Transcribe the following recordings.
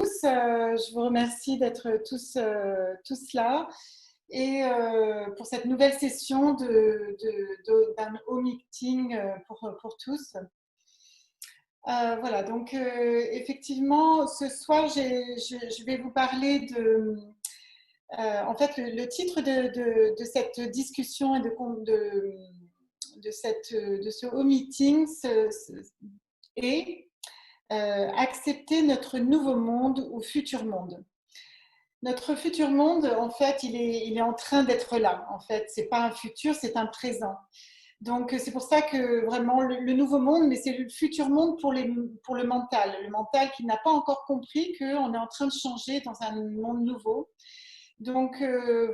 tous. Je vous remercie d'être tous là et pour cette nouvelle session d'un home meeting pour tous. Voilà, donc effectivement, ce soir, je vais vous parler de… en fait, le titre de cette discussion et de ce home meeting est accepter notre nouveau monde ou futur monde. Notre futur monde, en fait, il est en train d'être là. En fait, c'est pas un futur, c'est un présent. Donc, c'est pour ça que vraiment le nouveau monde, mais c'est le futur monde pour le mental qui n'a pas encore compris qu'on est en train de changer dans un monde nouveau. Donc,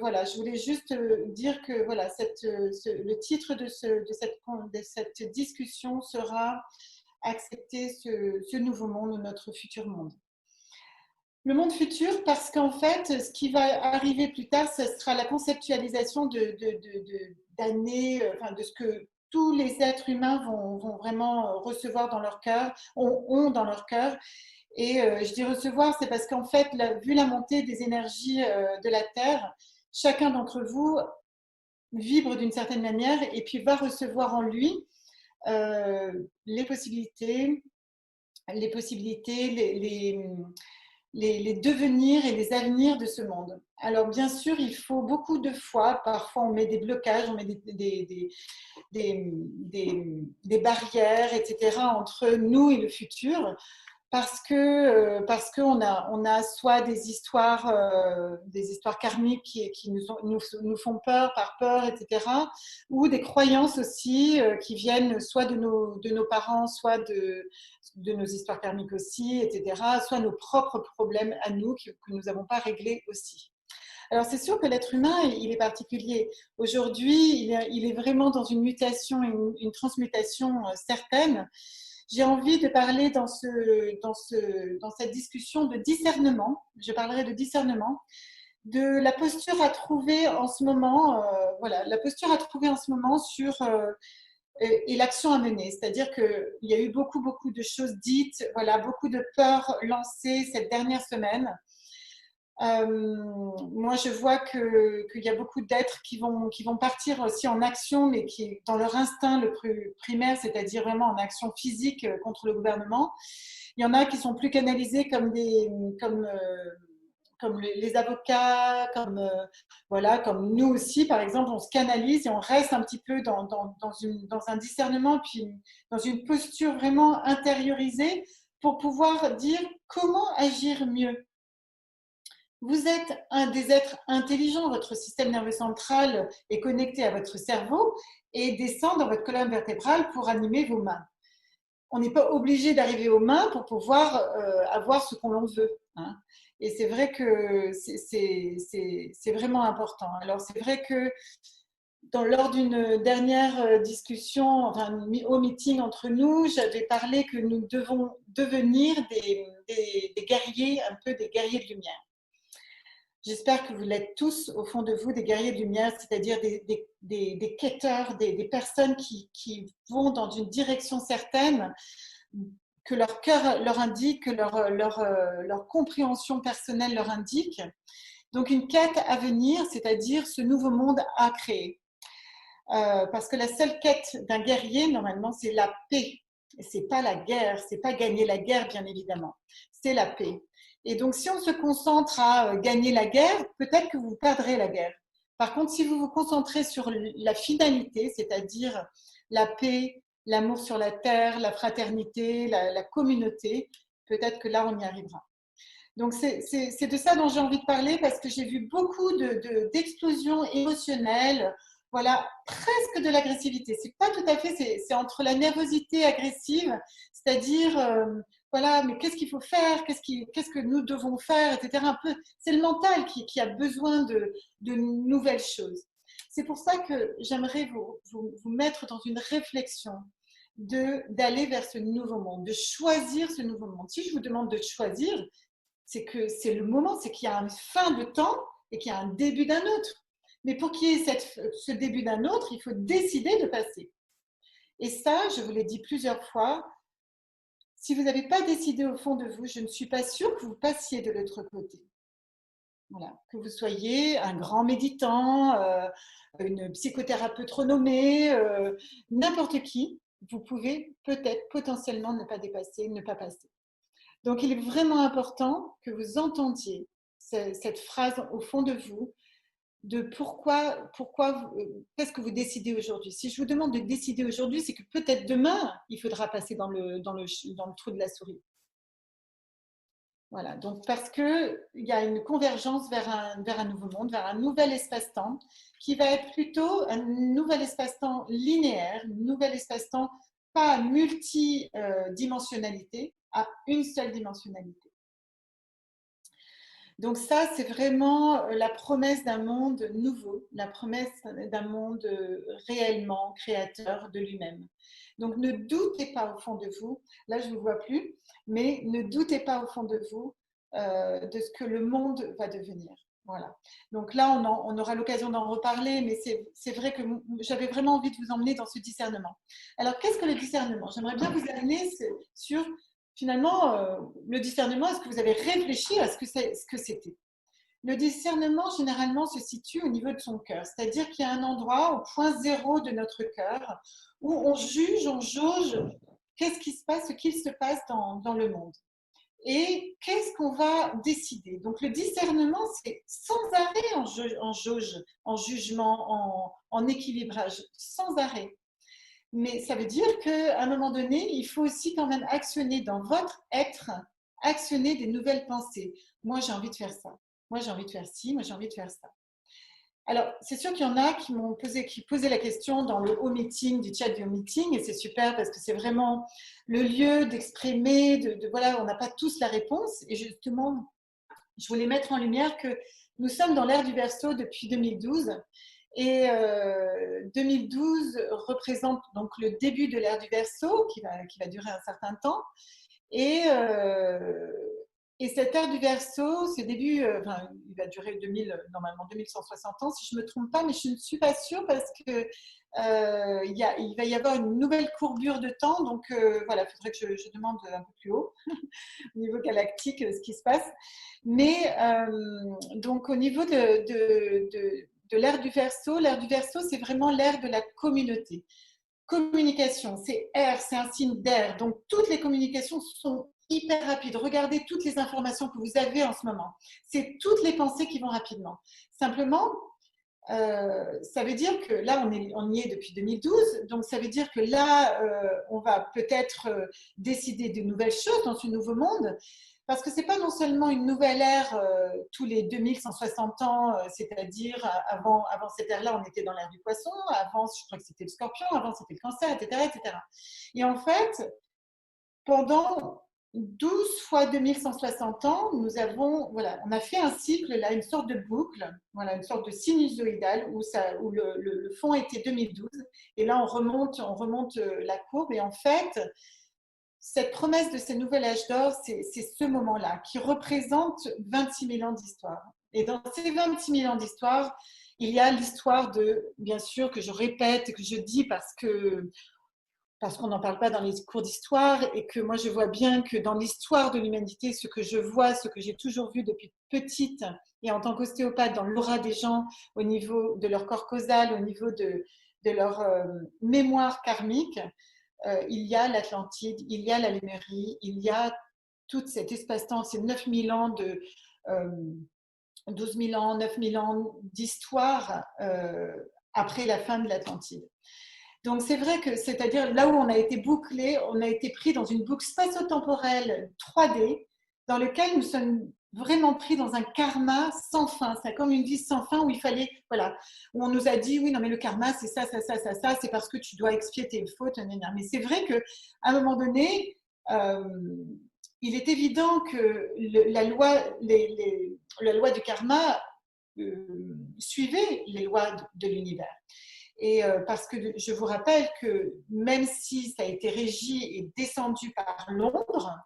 voilà, je voulais juste dire que voilà, le titre de cette discussion sera accepter ce nouveau monde ou notre futur monde. Le monde futur, parce qu'en fait, ce qui va arriver plus tard, ce sera la conceptualisation d'années, enfin, de ce que tous les êtres humains vont vraiment recevoir dans leur cœur, ont dans leur cœur. Et je dis recevoir, c'est parce qu'en fait, vu la montée des énergies de la Terre, chacun d'entre vous vibre d'une certaine manière et puis va recevoir en lui les possibilités, les devenirs et les avenirs de ce monde. Alors bien sûr, il faut beaucoup de foi, parfois on met des blocages, on met des barrières, etc. entre nous et le futur, parce qu'on a soit des histoires karmiques qui nous font peur, par peur, etc., ou des croyances aussi qui viennent soit de nos parents, soit de nos histoires karmiques aussi, etc., soit nos propres problèmes à nous que nous n'avons pas réglés aussi. Alors c'est sûr que l'être humain, il est particulier. Aujourd'hui, il est vraiment dans une mutation, une transmutation certaine. J'ai envie de parler dans cette discussion de discernement. Je parlerai de discernement, de la posture à trouver en ce moment, voilà, la posture à trouver en ce moment et l'action à mener. C'est-à-dire qu'il y a eu beaucoup de choses dites, voilà, beaucoup de peurs lancées cette dernière semaine. Moi, je vois qu'il y a beaucoup d'êtres qui vont partir aussi en action, mais qui, dans leur instinct le plus primaire, c'est-à-dire vraiment en action physique contre le gouvernement. Il y en a qui sont plus canalisés comme les avocats, voilà, comme nous aussi, par exemple, on se canalise et on reste un petit peu dans un discernement, puis dans une posture vraiment intériorisée pour pouvoir dire comment agir mieux. Vous êtes des êtres intelligents, votre système nerveux central est connecté à votre cerveau et descend dans votre colonne vertébrale pour animer vos mains. On n'est pas obligé d'arriver aux mains pour pouvoir avoir ce qu'on veut. Hein. Et c'est vrai que c'est vraiment important. Alors c'est vrai que lors d'une dernière discussion, enfin au meeting entre nous, j'avais parlé que nous devons devenir des guerriers, un peu des guerriers de lumière. J'espère que vous l'êtes tous au fond de vous, des guerriers de lumière, c'est-à-dire des quêteurs, des personnes qui vont dans une direction certaine, que leur cœur leur indique, que leur compréhension personnelle leur indique. Donc une quête à venir, c'est-à-dire ce nouveau monde à créer. Parce que la seule quête d'un guerrier, normalement, c'est la paix. Et c'est pas la guerre, c'est pas gagner la guerre, bien évidemment. C'est la paix. Et donc, si on se concentre à gagner la guerre, peut-être que vous perdrez la guerre. Par contre, si vous vous concentrez sur la finalité, c'est-à-dire la paix, l'amour sur la terre, la fraternité, la communauté, peut-être que là, on y arrivera. Donc, c'est de ça dont j'ai envie de parler parce que j'ai vu beaucoup d'explosions émotionnelles, voilà, presque de l'agressivité. C'est pas tout à fait, c'est entre la nervosité agressive, c'est-à-dire, voilà, mais qu'est-ce qu'il faut faire, qu'est-ce que nous devons faire, etc. Un peu, c'est le mental qui a besoin de nouvelles choses. C'est pour ça que j'aimerais vous mettre dans une réflexion d'aller vers ce nouveau monde, de choisir ce nouveau monde. Si je vous demande de choisir, c'est que c'est le moment, c'est qu'il y a une fin de temps et qu'il y a un début d'un autre. Mais pour qu'il y ait ce début d'un autre, il faut décider de passer. Et ça, je vous l'ai dit plusieurs fois, Si vous n'avez pas décidé au fond de vous, je ne suis pas sûre que vous passiez de l'autre côté. Voilà, que vous soyez un grand méditant, une psychothérapeute renommée, n'importe qui, vous pouvez peut-être potentiellement ne pas dépasser, ne pas passer. Donc, il est vraiment important que vous entendiez cette phrase au fond de vous, de qu'est-ce que vous décidez aujourd'hui. Si je vous demande de décider aujourd'hui, c'est que peut-être demain, il faudra passer dans le trou de la souris. Voilà, donc parce qu'il y a une convergence vers un nouveau monde, vers un nouvel espace-temps, qui va être plutôt un nouvel espace-temps linéaire, un nouvel espace-temps pas multidimensionnalité, à une seule dimensionnalité. Donc ça, c'est vraiment la promesse d'un monde nouveau, la promesse d'un monde réellement créateur de lui-même. Donc ne doutez pas au fond de vous, là je ne vous vois plus, mais ne doutez pas au fond de vous de ce que le monde va devenir. Voilà. Donc là, on aura l'occasion d'en reparler, mais c'est vrai que j'avais vraiment envie de vous emmener dans ce discernement. Alors, qu'est-ce que le discernement? J'aimerais bien vous amener sur finalement, le discernement, est-ce que vous avez réfléchi à ce que c'était? Le discernement, généralement, se situe au niveau de son cœur, c'est-à-dire qu'il y a un endroit, au point zéro de notre cœur, où on juge, on jauge qu'est-ce qui se passe, ce qu'il se passe dans le monde. Et qu'est-ce qu'on va décider? Donc, le discernement, c'est sans arrêt en jauge, en jugement, en équilibrage, sans arrêt. Mais ça veut dire qu'à un moment donné, il faut aussi quand même actionner dans votre être, actionner des nouvelles pensées. Moi, j'ai envie de faire ça. Moi, j'ai envie de faire ci. Moi, j'ai envie de faire ça. Alors, c'est sûr qu'il y en a qui posaient la question dans le home meeting, du chat du home meeting, et c'est super parce que c'est vraiment le lieu d'exprimer, voilà, on n'a pas tous la réponse. Et justement, je voulais mettre en lumière que nous sommes dans l'ère du Verseau depuis 2012. Et 2012 représente donc le début de l'ère du Verseau qui va durer un certain temps. Et, cette ère du Verseau, ce début, il va durer normalement 2160 ans, si je ne me trompe pas, mais je ne suis pas sûre parce que il va y avoir une nouvelle courbure de temps. Donc voilà, il faudrait que je demande un peu plus haut au niveau galactique ce qui se passe. Mais donc au niveau de l'ère du Verseau, c'est vraiment l'ère de la communauté. Communication, c'est R, c'est un signe d'air. Donc toutes les communications sont hyper rapides. Regardez toutes les informations que vous avez en ce moment. C'est toutes les pensées qui vont rapidement. Simplement, ça veut dire que là, on y est depuis 2012, donc ça veut dire que là, on va peut-être décider de nouvelles choses dans ce nouveau monde, parce que ce n'est pas non seulement une nouvelle ère tous les 2160 ans, c'est-à-dire avant cette ère-là, on était dans l'ère du poisson, avant, je crois que c'était le scorpion, avant, c'était le cancer, etc., etc. Et en fait, pendant 12 fois 2160 ans, on a fait un cycle, là, une sorte de boucle, voilà, une sorte de sinusoïdale où le fond était 2012. Et là, on remonte la courbe. Et en fait, cette promesse de ces nouvel âge d'or, c'est ce moment-là qui représente 26 000 ans d'histoire. Et dans ces 26 000 ans d'histoire, il y a l'histoire bien sûr, que je répète et que je dis parce qu'on n'en parle pas dans les cours d'histoire et que moi je vois bien que dans l'histoire de l'humanité, ce que je vois, ce que j'ai toujours vu depuis petite et en tant qu'ostéopathe dans l'aura des gens au niveau de leur corps causal, au niveau de leur mémoire karmique, il y a l'Atlantide, il y a la Lémurie, il y a tout cet espace-temps, ces 9000 ans 12 000 ans, 9 000 ans d'histoire après la fin de l'Atlantide. Donc c'est vrai que, c'est-à-dire là où on a été bouclé, on a été pris dans une boucle spatio-temporelle 3D dans lequel nous sommes vraiment pris dans un karma sans fin. C'est comme une vie sans fin où il fallait, voilà, où on nous a dit, oui, non mais le karma c'est ça, c'est parce que tu dois expier tes fautes. Mais c'est vrai qu'à un moment donné, il est évident que la loi du karma suivait les lois de l'univers. Et parce que je vous rappelle que même si ça a été régi et descendu par l'ombre,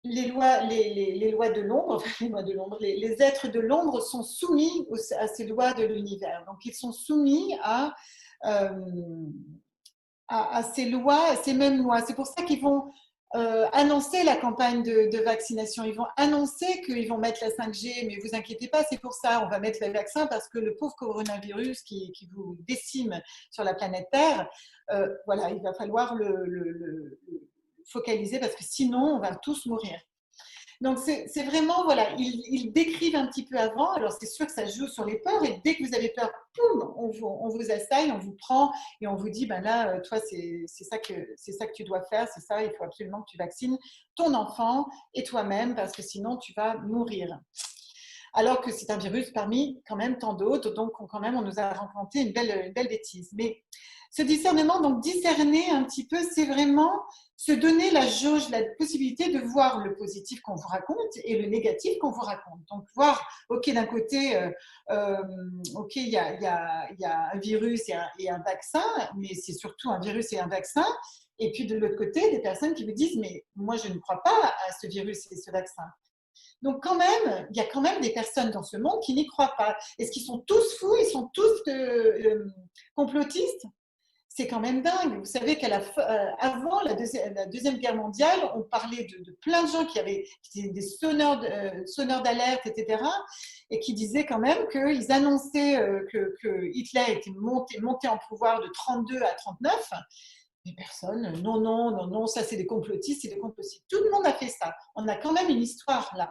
les lois de l'ombre, les êtres de l'ombre sont soumis à ces lois de l'univers. Donc ils sont soumis à ces lois, à ces mêmes lois. C'est pour ça qu'ils vont annoncer la campagne de vaccination. Ils vont annoncer qu'ils vont mettre la 5G, mais vous inquiétez pas, c'est pour ça, on va mettre les vaccins parce que le pauvre coronavirus qui vous décime sur la planète Terre, voilà, il va falloir le focaliser parce que sinon, on va tous mourir. Donc, c'est vraiment, voilà, ils décrivent un petit peu avant. Alors, c'est sûr que ça joue sur les peurs. Et dès que vous avez peur, poum, on vous assaille, on vous prend et on vous dit, ben là, toi, c'est ça que tu dois faire, c'est ça, il faut absolument que tu vaccines ton enfant et toi-même parce que sinon, tu vas mourir. Alors que c'est un virus parmi quand même tant d'autres. Donc, quand même, on nous a raconté une belle bêtise. Mais ce discernement, donc discerner un petit peu, c'est vraiment se donner la jauge, la possibilité de voir le positif qu'on vous raconte et le négatif qu'on vous raconte. Donc voir, ok, d'un côté, ok, il y a un virus et un vaccin, mais c'est surtout un virus et un vaccin. Et puis de l'autre côté, des personnes qui vous disent, mais moi je ne crois pas à ce virus et ce vaccin. Donc quand même, il y a quand même des personnes dans ce monde qui n'y croient pas. Est-ce qu'ils sont tous fous? Ils sont tous complotistes? C'est quand même dingue. Vous savez qu'avant la Deuxième Guerre mondiale, on parlait de plein de gens qui étaient des sonneurs d'alerte, etc., et qui disaient quand même qu'ils annonçaient que Hitler était monté en pouvoir de 32 à 39. Mais personne, non, ça c'est des complotistes, c'est des complotistes. Tout le monde a fait ça. On a quand même une histoire là.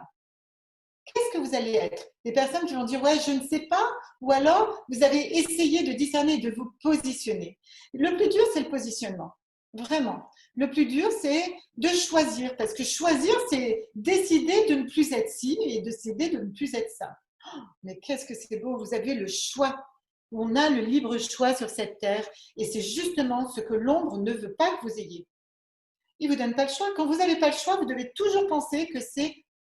Qu'est-ce que vous allez être? Des personnes qui vont dire ouais, je ne sais pas, ou alors vous avez essayé de discerner, de vous positionner. Le plus dur, c'est le positionnement. Vraiment. Le plus dur, c'est de choisir, parce que choisir, c'est décider de ne plus être ci et décider de ne plus être ça. Mais qu'est-ce que c'est beau, vous avez le choix. On a le libre choix sur cette terre et c'est justement ce que l'ombre ne veut pas que vous ayez. Il ne vous donne pas le choix. Quand vous n'avez pas le choix, vous devez toujours penser que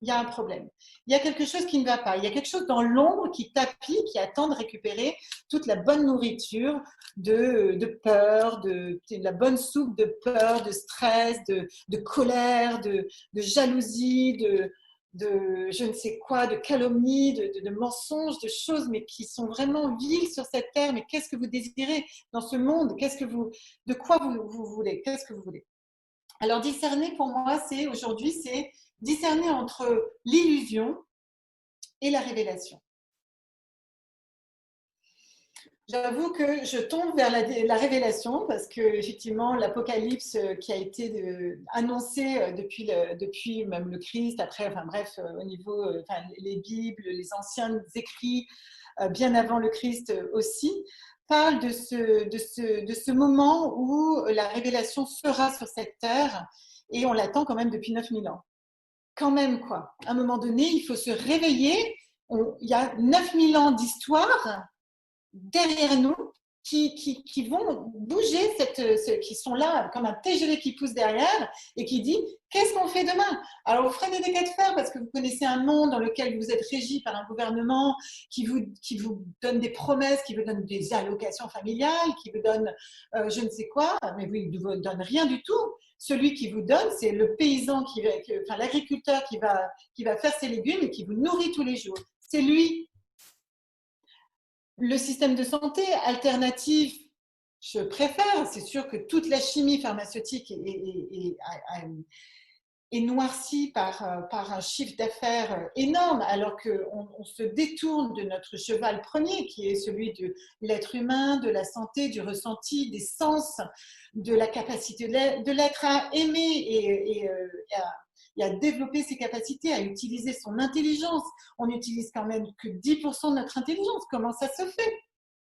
il y a un problème. Il y a quelque chose qui ne va pas. Il y a quelque chose dans l'ombre qui tapit, qui attend de récupérer toute la bonne nourriture de peur, de la bonne soupe de peur, de stress, de colère, de jalousie, de je ne sais quoi, de calomnie, de mensonges, de choses, mais qui sont vraiment viles sur cette terre. Mais qu'est-ce que vous désirez dans ce monde? De quoi vous voulez? Qu'est-ce que vous voulez? Alors, discerner pour moi, aujourd'hui, c'est discerner entre l'illusion et la révélation. J'avoue que je tombe vers la révélation parce que effectivement l'Apocalypse qui a été annoncé depuis même le Christ, après, enfin bref, au niveau, enfin, les Bibles, les anciens écrits, bien avant le Christ aussi, parle de ce moment où la révélation sera sur cette terre et on l'attend quand même depuis 9000 ans. Quand même, quoi. À un moment donné, il faut se réveiller. Il y a 9000 ans d'histoire derrière nous qui vont bouger, qui sont là comme un TGV qui pousse derrière et qui dit qu'est-ce qu'on fait demain? Alors vous freinez des cas de fer parce que vous connaissez un monde dans lequel vous êtes régi par un gouvernement qui vous donne des promesses, qui vous donne des allocations familiales, qui vous donne je ne sais quoi, mais il ne vous donne rien du tout. Celui qui vous donne, c'est le paysan, enfin l'agriculteur qui va faire ses légumes et qui vous nourrit tous les jours. C'est lui. Le système de santé alternatif, je préfère. C'est sûr que toute la chimie pharmaceutique est noircie par un chiffre d'affaires énorme, alors qu'on se détourne de notre cheval premier, qui est celui de l'être humain, de la santé, du ressenti, des sens, de la capacité de l'être à aimer et à développer ses capacités, à utiliser son intelligence. On n'utilise quand même que 10% de notre intelligence. Comment ça se fait?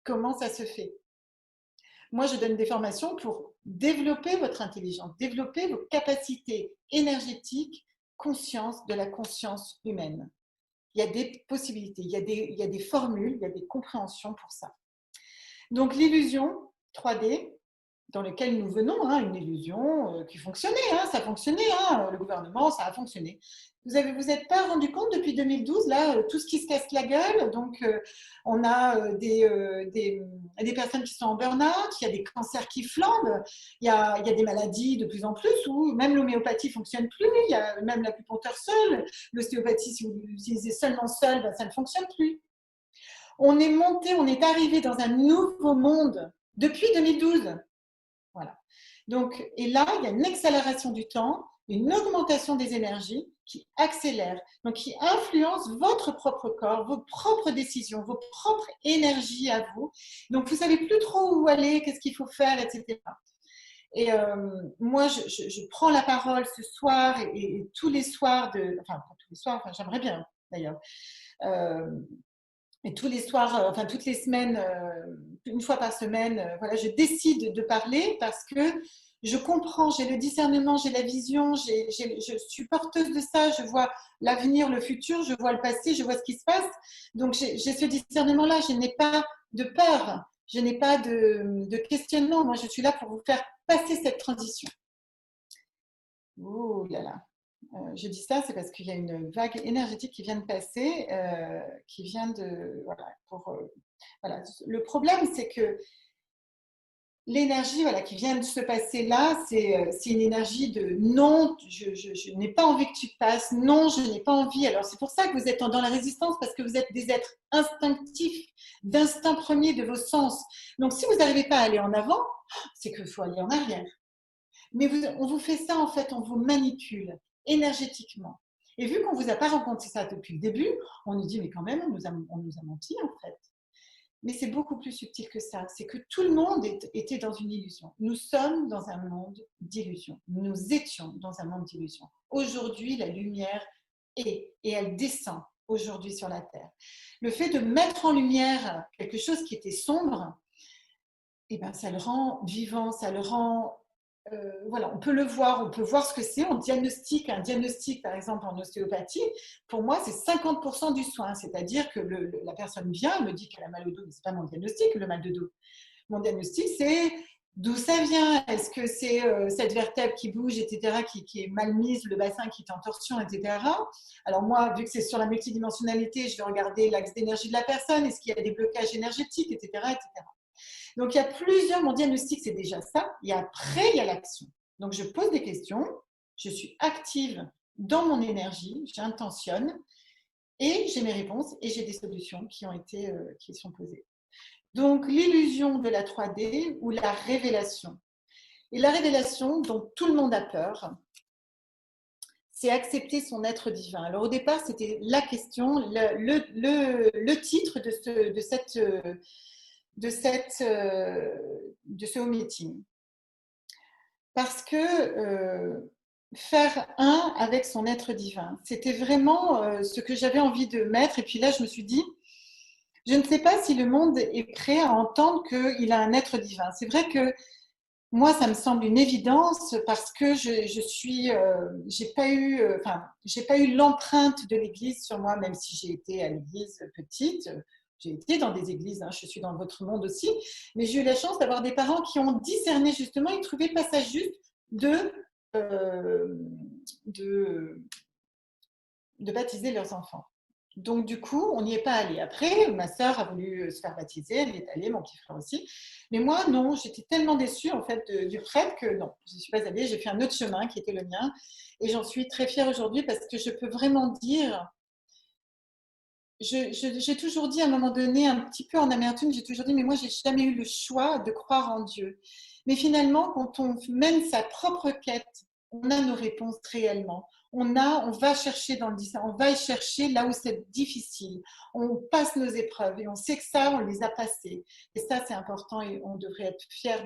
Comment ça se fait? Moi, je donne des formations pour développer votre intelligence, développer vos capacités énergétiques, conscience de la conscience humaine. Il y a des possibilités, il y a des formules, il y a des compréhensions pour ça. Donc, l'illusion 3D, dans lequel nous venons, une illusion qui fonctionnait, ça fonctionnait, le gouvernement, ça a fonctionné. Vous êtes pas rendu compte depuis 2012, là, tout ce qui se casse la gueule, donc on a des personnes qui sont en burn-out, il y a des cancers qui flambent, il y a des maladies de plus en plus où même l'homéopathie ne fonctionne plus, il y a même l'acupuncteur seul, l'ostéopathie, si vous l'utilisez seulement seul, ça ne fonctionne plus. On est arrivé dans un nouveau monde depuis 2012. Voilà. Donc, et là, il y a une accélération du temps une augmentation des énergies qui accélère, donc qui influence votre propre corps, vos propres décisions, vos propres énergies à vous. Donc, vous ne savez plus trop où aller, qu'est-ce qu'il faut faire, etc. Et moi, je prends la parole ce soir et tous les soirs, enfin, pas tous les soirs, enfin, j'aimerais bien d'ailleurs, euh, et tous les soirs, enfin toutes les semaines, une fois par semaine, voilà, je décide de parler parce que je comprends, j'ai le discernement, j'ai la vision, je suis porteuse de ça, je vois l'avenir, le futur, je vois le passé, je vois ce qui se passe. Donc j'ai ce discernement-là, je n'ai pas de peur, je n'ai pas de questionnement. Moi, je suis là pour vous faire passer cette transition. Ouh là là. Je dis ça, c'est parce qu'il y a une vague énergétique qui vient de passer, qui vient de. Voilà, voilà. Le problème, c'est que l'énergie voilà, qui vient de se passer là, c'est une énergie de non, je n'ai pas envie que tu passes, non, je n'ai pas envie. Alors c'est pour ça que vous êtes dans la résistance, parce que vous êtes des êtres instinctifs, d'instinct premier de vos sens. Donc si vous n'arrivez pas à aller en avant, c'est qu'il faut aller en arrière. Mais on vous fait ça, en fait, on vous manipule énergétiquement. Et vu qu'on ne vous a pas rencontré ça depuis le début, on nous dit, mais quand même, on nous a menti, en fait. Mais c'est beaucoup plus subtil que ça. C'est que tout le monde était dans une illusion. Nous sommes dans un monde d'illusion. Nous étions dans un monde d'illusion. Aujourd'hui, la lumière est, et elle descend aujourd'hui sur la Terre. Le fait de mettre en lumière quelque chose qui était sombre, eh ben, ça le rend vivant, ça le rend voilà, on peut le voir, on peut voir ce que c'est. On diagnostique un diagnostic, par exemple en ostéopathie. Pour moi, c'est 50% du soin, c'est-à-dire que la personne vient, me dit qu'elle a mal au dos, mais c'est pas mon diagnostic, le mal de dos. Mon diagnostic, c'est d'où ça vient. Est-ce que c'est cette vertèbre qui bouge, etc., qui est mal mise, le bassin qui est en torsion, etc. Alors moi, vu que c'est sur la multidimensionnalité, je vais regarder l'axe d'énergie de la personne. Est-ce qu'il y a des blocages énergétiques, etc., etc. Donc, il y a plusieurs, mon diagnostic, c'est déjà ça. Et après, il y a l'action. Donc, je pose des questions, je suis active dans mon énergie, j'intentionne et j'ai mes réponses et j'ai des solutions qui sont posées. Donc, l'illusion de la 3D ou la révélation. Et la révélation dont tout le monde a peur, c'est accepter son être divin. Alors, au départ, c'était la question, le titre de ce home meeting. Parce que faire un avec son être divin, c'était vraiment ce que j'avais envie de mettre. Et puis là, je me suis dit, je ne sais pas si le monde est prêt à entendre qu'il a un être divin. C'est vrai que moi, ça me semble une évidence parce que j'ai pas eu l'empreinte de l'Église sur moi, même si j'ai été à l'Église petite. J'ai été dans des églises, hein, je suis dans votre monde aussi, mais j'ai eu la chance d'avoir des parents qui ont discerné justement, ils trouvaient pas ça juste de, euh, de, de baptiser leurs enfants. Donc, du coup, on n'y est pas allé. Après, ma sœur a voulu se faire baptiser, elle y est allée, mon petit frère aussi. Mais moi, non, j'étais tellement déçue en fait du prêtre que non, je ne suis pas allée. J'ai fait un autre chemin qui était le mien. Et j'en suis très fière aujourd'hui parce que je peux vraiment dire, j'ai toujours dit à un moment donné, un petit peu en amertume, j'ai toujours dit, mais moi, j'ai jamais eu le choix de croire en Dieu. Mais finalement, quand on mène sa propre quête, on a nos réponses réellement. On va chercher dans le discernement, on va y chercher là où c'est difficile. On passe nos épreuves et on sait que ça, on les a passées. Et ça, c'est important et on devrait être fiers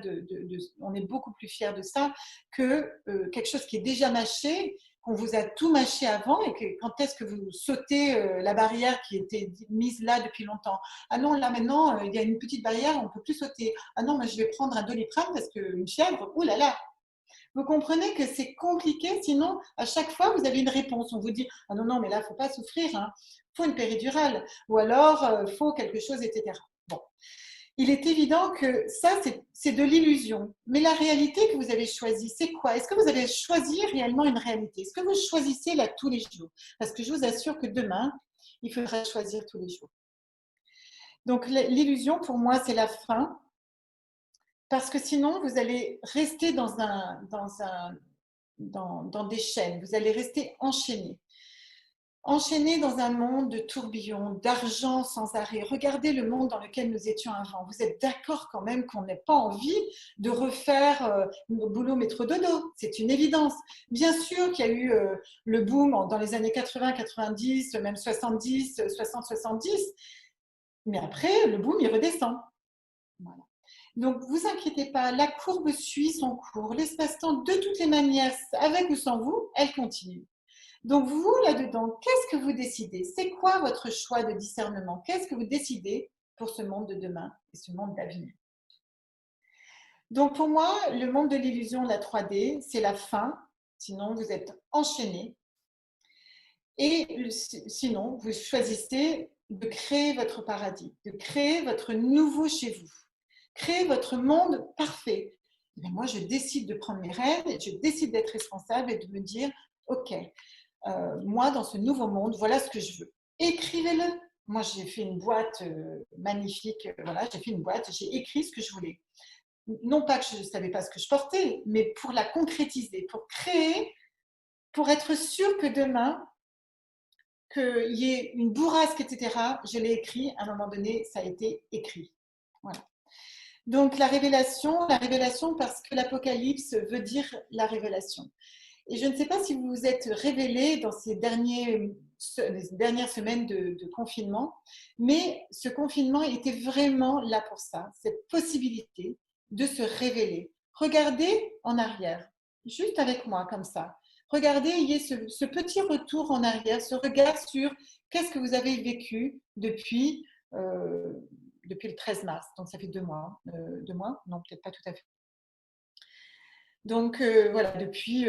on est beaucoup plus fiers de ça que quelque chose qui est déjà mâché, qu'on vous a tout mâché avant et que quand est-ce que vous sautez la barrière qui était mise là depuis longtemps. Ah non, là maintenant, il y a une petite barrière, on ne peut plus sauter. Ah non, moi je vais prendre un Doliprane parce qu'une fièvre, ouh là là. Vous comprenez que c'est compliqué, sinon à chaque fois vous avez une réponse. On vous dit ah non, non, mais là, il ne faut pas souffrir, hein. Il faut une péridurale ou alors il faut quelque chose, etc. Bon, il est évident que ça, c'est de l'illusion. Mais la réalité que vous avez choisie, c'est quoi? Est-ce que vous avez choisi réellement une réalité? Est-ce que vous choisissez là tous les jours? Parce que je vous assure que demain, il faudra choisir tous les jours. Donc l'illusion, pour moi, c'est la fin. Parce que sinon, vous allez rester dans des chaînes. Vous allez rester enchaîné. enchaînés dans un monde de tourbillons, d'argent sans arrêt. Regardez le monde dans lequel nous étions avant. Vous êtes d'accord quand même qu'on n'ait pas envie de refaire boulot métro dodo. C'est une évidence. Bien sûr qu'il y a eu le boom dans les années 80, 90, même 70, 60, 70. Mais après, le boom, il redescend. Voilà. Donc, vous inquiétez pas, la courbe suit son cours. L'espace-temps, de toutes les manières, avec ou sans vous, elle continue. Donc, vous, là-dedans, qu'est-ce que vous décidez? C'est quoi votre choix de discernement? Qu'est-ce que vous décidez pour ce monde de demain et ce monde d'avenir? Donc, pour moi, le monde de l'illusion, la 3D, c'est la fin. Sinon, vous êtes enchaîné. Et sinon, vous choisissez de créer votre paradis, de créer votre nouveau chez vous, créer votre monde parfait. Mais moi, je décide de prendre mes rênes, je décide d'être responsable et de me dire, OK, moi, dans ce nouveau monde, voilà ce que je veux. Écrivez-le. Moi, j'ai fait une boîte magnifique. Voilà, j'ai fait une boîte, j'ai écrit ce que je voulais. Non pas que je ne savais pas ce que je portais, mais pour la concrétiser, pour créer, pour être sûr que demain, qu'il y ait une bourrasque, etc., je l'ai écrit, à un moment donné, ça a été écrit. Voilà. Donc la révélation parce que l'Apocalypse veut dire la révélation. Et je ne sais pas si vous vous êtes révélé dans ces dernières semaines de confinement, mais ce confinement était vraiment là pour ça, cette possibilité de se révéler. Regardez en arrière, juste avec moi comme ça. Regardez, il y a ce petit retour en arrière, ce regard sur qu'est-ce que vous avez vécu depuis le 13 mars. Donc ça fait 2 mois. 2 mois? Non, peut-être pas tout à fait. Donc voilà, depuis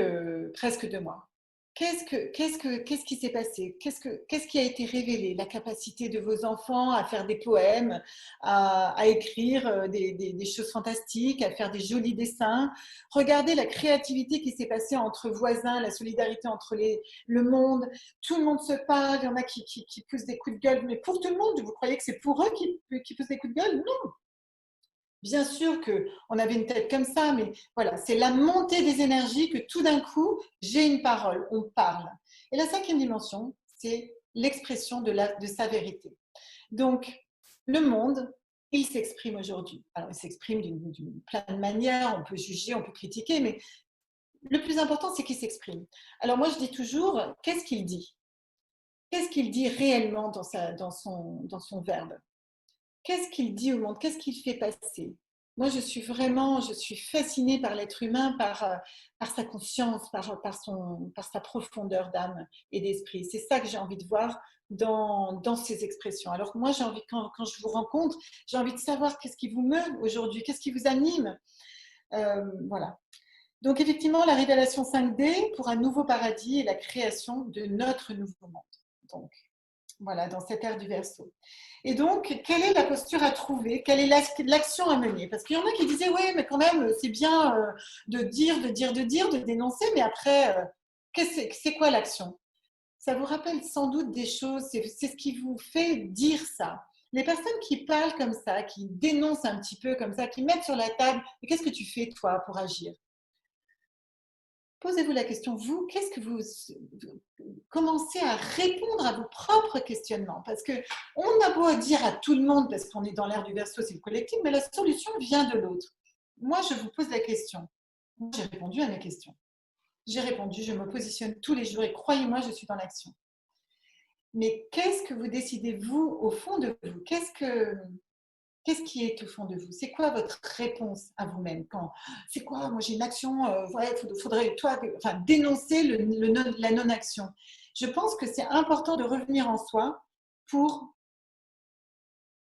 presque 2 mois. Qu'est-ce qui s'est passé? Qu'est-ce qui a été révélé? La capacité de vos enfants à faire des poèmes, à écrire des choses fantastiques, à faire des jolis dessins. Regardez la créativité qui s'est passée entre voisins, la solidarité entre le monde. Tout le monde se parle, il y en a qui poussent des coups de gueule. Mais pour tout le monde, vous croyez que c'est pour eux qui poussent des coups de gueule? Non. Bien sûr qu'on avait une tête comme ça, mais voilà, c'est la montée des énergies que tout d'un coup, j'ai une parole, on parle. Et la cinquième dimension, c'est l'expression de sa vérité. Donc, le monde, il s'exprime aujourd'hui. Alors, il s'exprime d'une plein de manières, on peut juger, on peut critiquer, mais le plus important, c'est qu'il s'exprime. Alors, moi, je dis toujours, qu'est-ce qu'il dit? Qu'est-ce qu'il dit réellement dans son verbe? Qu'est-ce qu'il dit au monde? Qu'est-ce qu'il fait passer? Moi, je suis fascinée par l'être humain, par sa conscience, par sa profondeur d'âme et d'esprit. C'est ça que j'ai envie de voir dans ces expressions. Alors moi, j'ai envie, quand je vous rencontre, j'ai envie de savoir qu'est-ce qui vous meut aujourd'hui, qu'est-ce qui vous anime. Voilà. Donc effectivement, la révélation 5D pour un nouveau paradis et la création de notre nouveau monde. Donc, voilà, dans cette ère du Verseau. Et donc, quelle est la posture à trouver? Quelle est l'action à mener? Parce qu'il y en a qui disaient, oui, mais quand même, c'est bien de dire, de dénoncer, mais après, c'est quoi l'action? Ça vous rappelle sans doute des choses, c'est ce qui vous fait dire ça. Les personnes qui parlent comme ça, qui dénoncent un petit peu comme ça, qui mettent sur la table, qu'est-ce que tu fais toi pour agir? Posez-vous la question, vous, qu'est-ce que vous commencez à répondre à vos propres questionnements? Parce qu'on a beau dire à tout le monde, parce qu'on est dans l'ère du Verseau, c'est le collectif, mais la solution vient de l'autre. Moi, je vous pose la question. Moi, j'ai répondu à mes questions. J'ai répondu, je me positionne tous les jours et croyez-moi, je suis dans l'action. Mais qu'est-ce que vous décidez, vous, au fond de vous? Qu'est-ce qui est au fond de vous? C'est quoi votre réponse à vous-même? C'est quoi? Moi, j'ai une action, faudrait toi, enfin, dénoncer la non-action. Je pense que c'est important de revenir en soi pour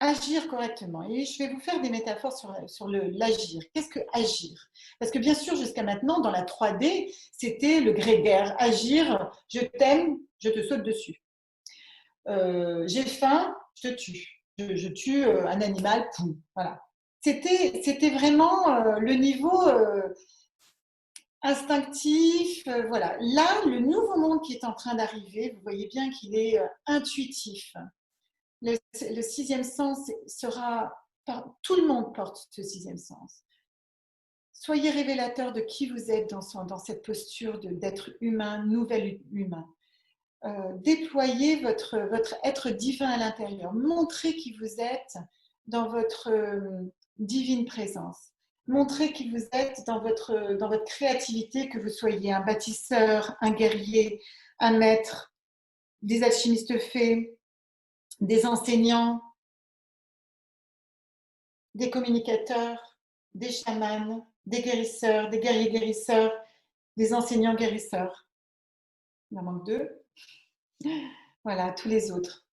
agir correctement. Et je vais vous faire des métaphores sur l'agir. Qu'est-ce que agir? Parce que bien sûr, jusqu'à maintenant, dans la 3D, c'était le grégaire. Agir, je t'aime, je te saute dessus. J'ai faim, je te tue. Je tue un animal, poum. Voilà. C'était vraiment le niveau instinctif. Voilà. Là, le nouveau monde qui est en train d'arriver, vous voyez bien qu'il est intuitif. Le sixième sens sera. Tout le monde porte ce sixième sens. Soyez révélateur de qui vous êtes dans cette posture d'être humain, nouvel humain. déployer votre être divin à l'intérieur. Montrez qui vous êtes dans votre divine présence. Montrez qui vous êtes dans votre créativité, que vous soyez un bâtisseur, un guerrier, un maître, des alchimistes fées, des enseignants, des communicateurs, des chamans, des guérisseurs, des guerriers guérisseurs, des enseignants guérisseurs. Il en manque 2. Voilà, tous les autres.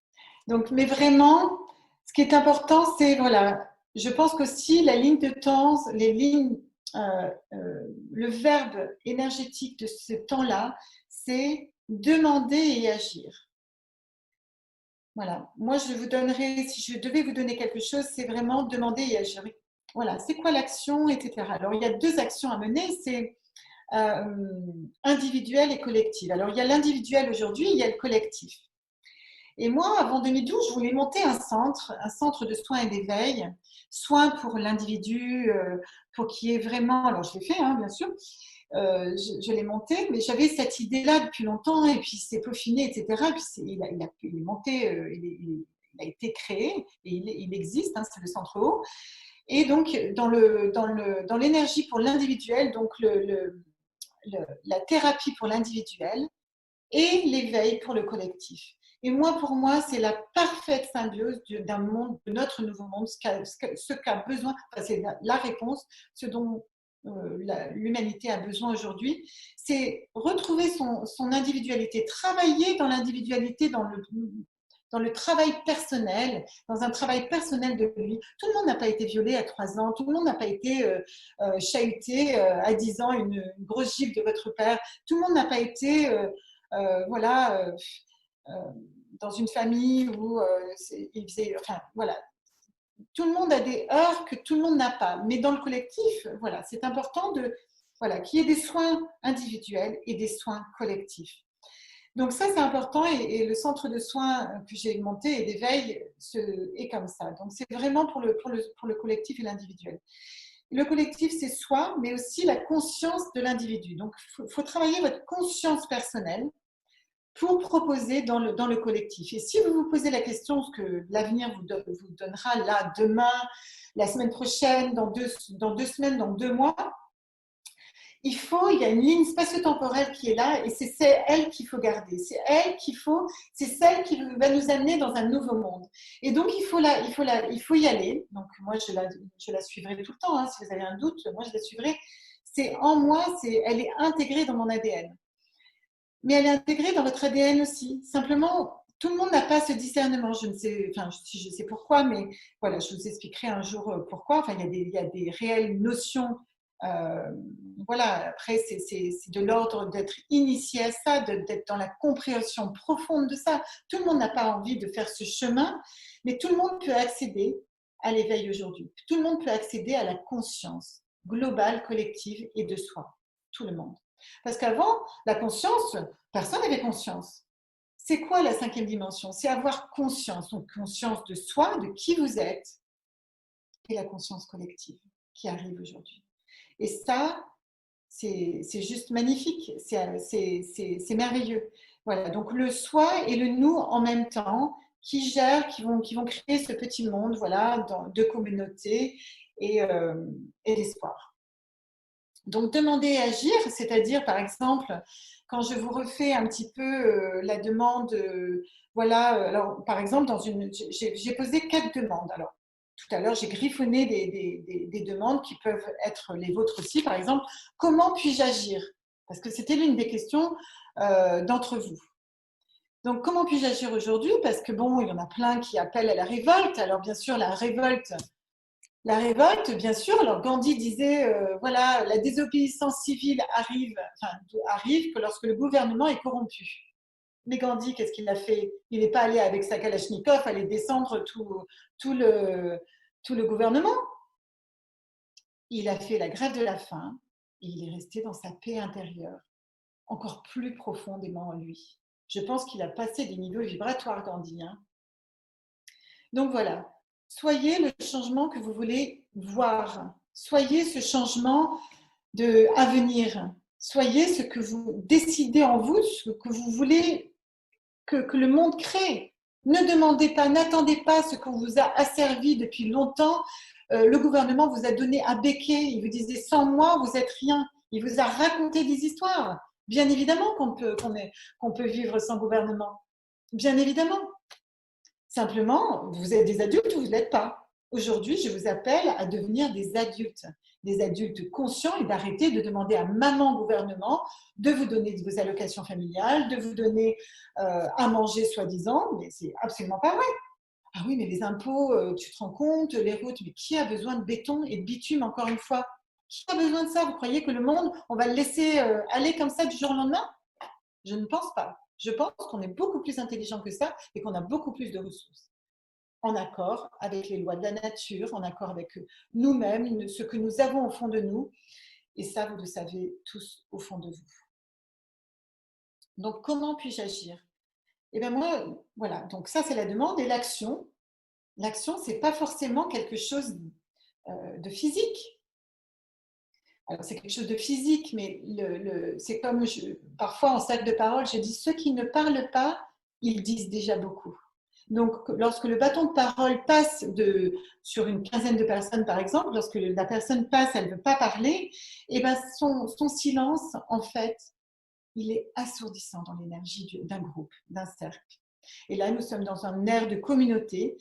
Donc, mais vraiment, ce qui est important, c'est, voilà, je pense qu'aussi la ligne de temps, les lignes, le verbe énergétique de ce temps-là, c'est demander et agir. Voilà, moi je vous donnerai, si je devais vous donner quelque chose, c'est vraiment demander et agir. Voilà, c'est quoi l'action, etc. Alors il y a 2 actions à mener, c'est individuelle et collective. Alors il y a l'individuel aujourd'hui, il y a le collectif. Et moi, avant 2012, je voulais monter un centre de soins et d'éveil, soins pour l'individu, pour qu'il y ait vraiment, alors je l'ai fait, hein, bien sûr, je l'ai monté, mais j'avais cette idée-là depuis longtemps, et puis c'est peaufiné, etc. Et puis il est monté, il a été créé, et il existe, hein, c'est le centre haut. Et donc, dans l'énergie pour l'individuel, donc la thérapie pour l'individuel et l'éveil pour le collectif. Et moi, pour moi, c'est la parfaite symbiose d'un monde, de notre nouveau monde, ce qu'a besoin, enfin, c'est la réponse, ce dont l'humanité a besoin aujourd'hui, c'est retrouver son individualité, travailler dans l'individualité, dans le travail personnel, dans un travail personnel de lui. Tout le monde n'a pas été violé à 3 ans, tout le monde n'a pas été chahuté à 10 ans, une grosse gifle de votre père, tout le monde n'a pas été... voilà, dans une famille où il faisait, enfin voilà, tout le monde a des heures que tout le monde n'a pas, mais dans le collectif, voilà, c'est important voilà, qu'il y ait des soins individuels et des soins collectifs. Donc ça, c'est important, et le centre de soins que j'ai monté et d'éveil est comme ça. Donc c'est vraiment pour le collectif et l'individuel. Le collectif, c'est soi, mais aussi la conscience de l'individu. Donc il faut travailler votre conscience personnelle pour proposer dans le collectif. Et si vous vous posez la question, ce que l'avenir vous donnera là, demain, la semaine prochaine, dans deux semaines, dans 2 mois, il y a une ligne spatio-temporelle qui est là, et c'est elle qu'il faut garder. C'est celle qui va nous amener dans un nouveau monde. Et donc, il faut y aller. Donc, moi, je la suivrai tout le temps, hein. Si vous avez un doute, moi, je la suivrai. C'est en moi, elle est intégrée dans mon ADN. Mais elle est intégrée dans votre ADN aussi. Simplement, tout le monde n'a pas ce discernement. Je ne sais, enfin, si je sais pourquoi, mais voilà, je vous expliquerai un jour pourquoi. Enfin, il y a des réelles notions. Voilà, après, c'est de l'ordre d'être initié à ça, d'être dans la compréhension profonde de ça. Tout le monde n'a pas envie de faire ce chemin, mais tout le monde peut accéder à l'éveil aujourd'hui. Tout le monde peut accéder à la conscience globale, collective et de soi. Tout le monde. Parce qu'avant, la conscience, personne n'avait conscience. C'est quoi la 5e dimension? C'est avoir conscience, donc conscience de soi, de qui vous êtes, et la conscience collective qui arrive aujourd'hui. Et ça, c'est juste magnifique, c'est merveilleux. Voilà, donc le soi et le nous en même temps, qui gèrent, qui vont créer ce petit monde, voilà, de communauté et d'espoir. Donc, demander et agir, c'est-à-dire, par exemple, quand je vous refais un petit peu la demande, voilà, alors, par exemple, j'ai posé 4 demandes. Alors, tout à l'heure, j'ai griffonné des demandes qui peuvent être les vôtres aussi. Par exemple, comment puis-je agir? Parce que c'était l'une des questions d'entre vous. Donc, comment puis-je agir aujourd'hui? Parce que, bon, il y en a plein qui appellent à la révolte. Alors, bien sûr, la révolte, bien sûr. Alors Gandhi disait, voilà, la désobéissance civile arrive que lorsque le gouvernement est corrompu. Mais Gandhi, qu'est-ce qu'il a fait? Il n'est pas allé avec sa Kalachnikov aller descendre tout le gouvernement. Il a fait la grève de la faim et il est resté dans sa paix intérieure, encore plus profondément en lui. Je pense qu'il a passé des niveaux vibratoires, Gandhi, hein. Donc voilà, soyez le changement que vous voulez voir. Soyez ce changement à venir. Soyez ce que vous décidez en vous, ce que vous voulez que le monde crée. Ne demandez pas, n'attendez pas ce qu'on vous a asservi depuis longtemps. Le gouvernement vous a donné un béquet, il vous disait sans moi, vous n'êtes rien. Il vous a raconté des histoires. Bien évidemment qu'on peut vivre sans gouvernement. Bien évidemment. Simplement, vous êtes des adultes ou vous ne l'êtes pas. Aujourd'hui, je vous appelle à devenir des adultes conscients et d'arrêter de demander à maman gouvernement de vous donner vos allocations familiales, de vous donner à manger soi-disant, mais c'est absolument pas vrai. Ah oui, mais les impôts, tu te rends compte, les routes, mais qui a besoin de béton et de bitume encore une fois? Qui a besoin de ça? Vous croyez que le monde, on va le laisser aller comme ça du jour au lendemain? Je ne pense pas. Je pense qu'on est beaucoup plus intelligent que ça et qu'on a beaucoup plus de ressources. En accord avec les lois de la nature, en accord avec nous-mêmes, ce que nous avons au fond de nous. Et ça, vous le savez tous au fond de vous. Donc, comment puis-je agir? Eh bien, moi, voilà. Donc, ça, c'est la demande. Et l'action, ce n'est pas forcément quelque chose de physique. Alors, c'est quelque chose de physique, mais c'est comme parfois en sac de parole, je dis ceux qui ne parlent pas, ils disent déjà beaucoup. Donc, lorsque le bâton de parole passe sur une quinzaine de personnes, par exemple, lorsque la personne passe, elle ne veut pas parler, et ben son silence, en fait, il est assourdissant dans l'énergie d'un groupe, d'un cercle. Et là, nous sommes dans un air de communauté.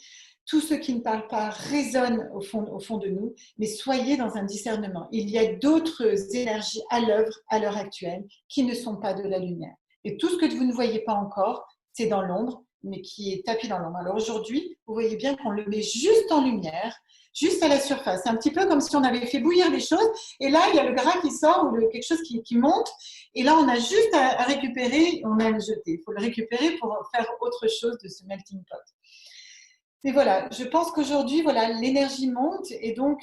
Tous ceux qui ne parlent pas résonnent au fond de nous, mais soyez dans un discernement. Il y a d'autres énergies à l'œuvre à l'heure actuelle qui ne sont pas de la lumière. Et tout ce que vous ne voyez pas encore, c'est dans l'ombre, mais qui est tapis dans l'ombre. Alors aujourd'hui, vous voyez bien qu'on le met juste en lumière, juste à la surface. C'est un petit peu comme si on avait fait bouillir les choses, et là, il y a le gras qui sort ou quelque chose qui monte, et là, on a juste à récupérer, on a à le jeter. Il faut le récupérer pour faire autre chose de ce melting pot. Mais voilà, je pense qu'aujourd'hui, voilà, l'énergie monte, et donc,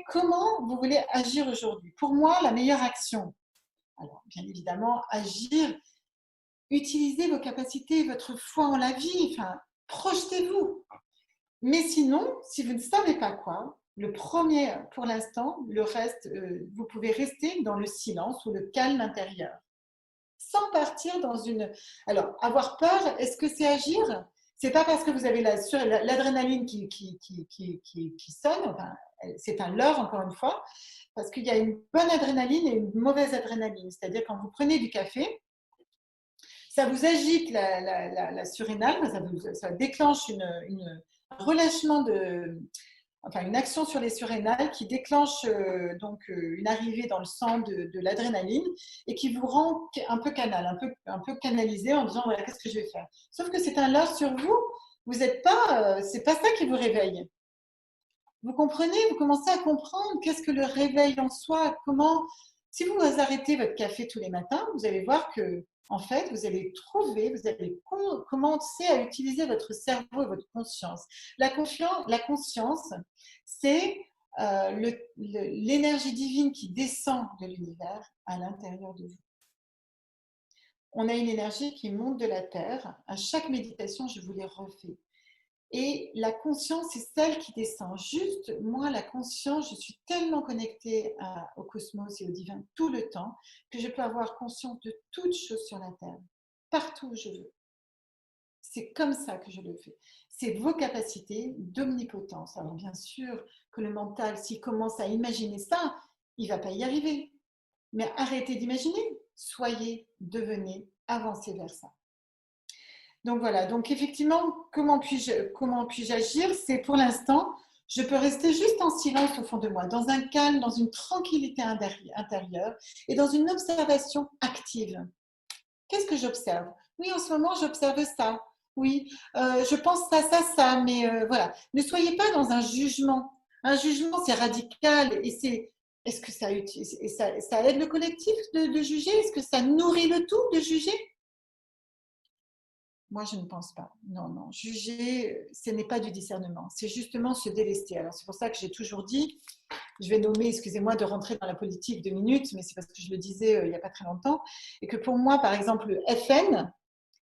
comment vous voulez agir aujourd'hui? Pour moi, la meilleure action, alors bien évidemment, agir, utilisez vos capacités, votre foi en la vie, enfin, projetez-vous. Mais sinon, si vous ne savez pas quoi, le premier, pour l'instant, le reste, vous pouvez rester dans le silence ou le calme intérieur, sans partir dans une... Alors, avoir peur, est-ce que c'est agir? C'est pas parce que vous avez l'adrénaline qui sonne, enfin, c'est un leurre encore une fois, parce qu'il y a une bonne adrénaline et une mauvaise adrénaline. C'est-à-dire quand vous prenez du café, ça vous agite la surrénale, ça déclenche un relâchement enfin une action sur les surrénales qui déclenche donc une arrivée dans le sang de l'adrénaline et qui vous rend un peu un peu canalisé en disant voilà qu'est-ce que je vais faire. Sauf que c'est un leurre sur vous. Vous n'êtes pas, c'est pas ça qui vous réveille. Vous comprenez, vous commencez à comprendre qu'est-ce que le réveil en soi, comment, si vous arrêtez votre café tous les matins, vous allez voir que, en fait, vous allez commencer à utiliser votre cerveau et votre conscience. La conscience, c'est l'énergie divine qui descend de l'univers à l'intérieur de vous. On a une énergie qui monte de la terre. À chaque méditation, je vous les refais. Et la conscience, c'est celle qui descend. Juste, moi, la conscience, je suis tellement connectée au cosmos et au divin tout le temps que je peux avoir conscience de toute chose sur la Terre, partout où je veux. C'est comme ça que je le fais. C'est vos capacités d'omnipotence. Alors bien sûr que le mental, s'il commence à imaginer ça, il ne va pas y arriver. Mais arrêtez d'imaginer. Soyez, devenez, avancez vers ça. Donc voilà, donc effectivement, comment puis-je agir? C'est pour l'instant, je peux rester juste en silence au fond de moi, dans un calme, dans une tranquillité intérieure et dans une observation active. Qu'est-ce que j'observe? Oui, en ce moment, j'observe ça. Oui, je pense ça, mais voilà. Ne soyez pas dans un jugement. Un jugement, c'est radical et c'est... Est-ce que ça aide le collectif de juger? Est-ce que ça nourrit le tout de juger? Moi, je ne pense pas. Non, non. Juger, ce n'est pas du discernement. C'est justement se délester. Alors, c'est pour ça que j'ai toujours dit, je vais nommer, excusez-moi de rentrer dans la politique 2 minutes, mais c'est parce que je le disais il n'y a pas très longtemps, et que pour moi, par exemple, le FN,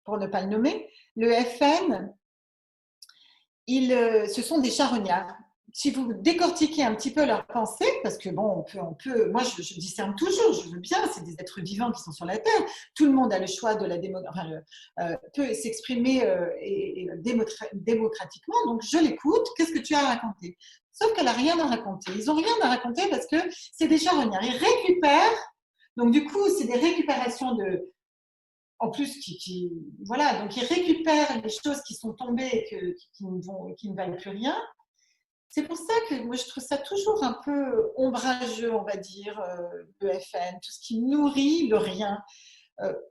pour ne pas le nommer, le FN, ce sont des charognards si vous décortiquez un petit peu leurs pensées, parce que bon, moi je discerne toujours, je veux bien, c'est des êtres vivants qui sont sur la Terre, tout le monde a le choix de la peut s'exprimer démocratiquement, donc je l'écoute, qu'est-ce que tu as à raconter? Sauf qu'elle n'a rien à raconter. Ils n'ont rien à raconter parce que c'est des charognards. Ils récupèrent, donc du coup, c'est des récupérations en plus, voilà, donc ils récupèrent les choses qui sont tombées et qui ne valent plus rien. C'est pour ça que moi, je trouve ça toujours un peu ombrageux, on va dire, le FN, tout ce qui nourrit le rien.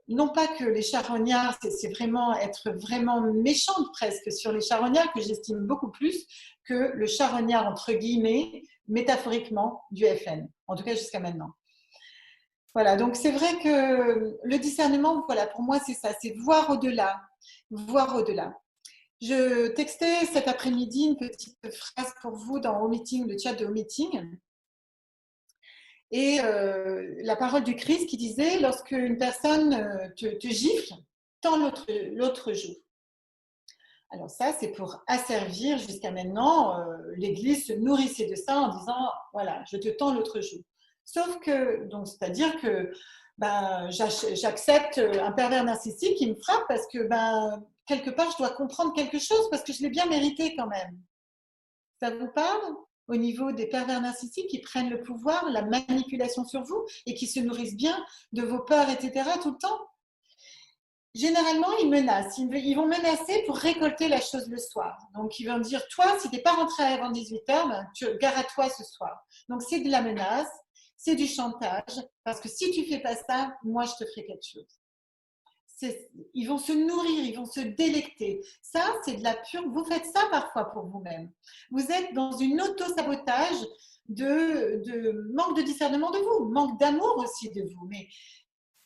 Non pas que les charognards, c'est vraiment être vraiment méchante presque sur les charognards, que j'estime beaucoup plus que le charognard, entre guillemets, métaphoriquement, du FN, en tout cas jusqu'à maintenant. Voilà, donc c'est vrai que le discernement, voilà, pour moi, c'est ça, c'est voir au-delà, voir au-delà. Je textais cet après-midi une petite phrase pour vous dans Home Meeting, le chat de Home Meeting. Et la parole du Christ qui disait, lorsque une personne te gifle, tends l'autre joue. Alors ça, c'est pour asservir jusqu'à maintenant. L'Église se nourrissait de ça en disant, voilà, je te tends l'autre joue. Sauf que, donc, c'est-à-dire que j'accepte un pervers narcissique qui me frappe parce que, quelque part, je dois comprendre quelque chose parce que je l'ai bien mérité quand même. Ça vous parle? Au niveau des pervers narcissiques qui prennent le pouvoir, la manipulation sur vous et qui se nourrissent bien de vos peurs, etc. tout le temps? Généralement, ils menacent. Ils vont menacer pour récolter la chose le soir. Donc, ils vont dire, toi, si tu n'es pas rentré avant 18h, gare à toi ce soir. Donc, c'est de la menace, c'est du chantage, parce que si tu ne fais pas ça, moi, je te ferai quelque chose. Ils vont se nourrir, ils vont se délecter. Ça, c'est de la pure. Vous faites ça parfois pour vous-même. Vous êtes dans une auto-sabotage de manque de discernement de vous, manque d'amour aussi de vous. Mais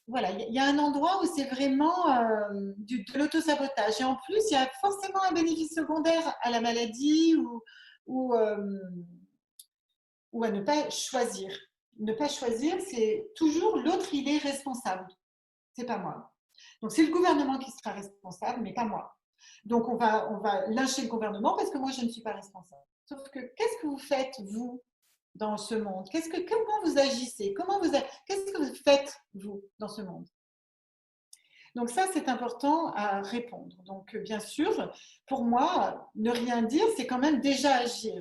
voilà, il y a un endroit où c'est vraiment de l'auto-sabotage. Et en plus, il y a forcément un bénéfice secondaire à la maladie ou à ne pas choisir. Ne pas choisir, c'est toujours l'autre, il est responsable. C'est pas moi. Donc, c'est le gouvernement qui sera responsable, mais pas moi. Donc, on va lyncher le gouvernement parce que moi, je ne suis pas responsable. Sauf que, qu'est-ce que vous faites, vous, dans ce monde? Comment vous agissez? Qu'est-ce que vous faites, vous, dans ce monde? Donc, ça, c'est important à répondre. Donc, bien sûr, pour moi, ne rien dire, c'est quand même déjà agir.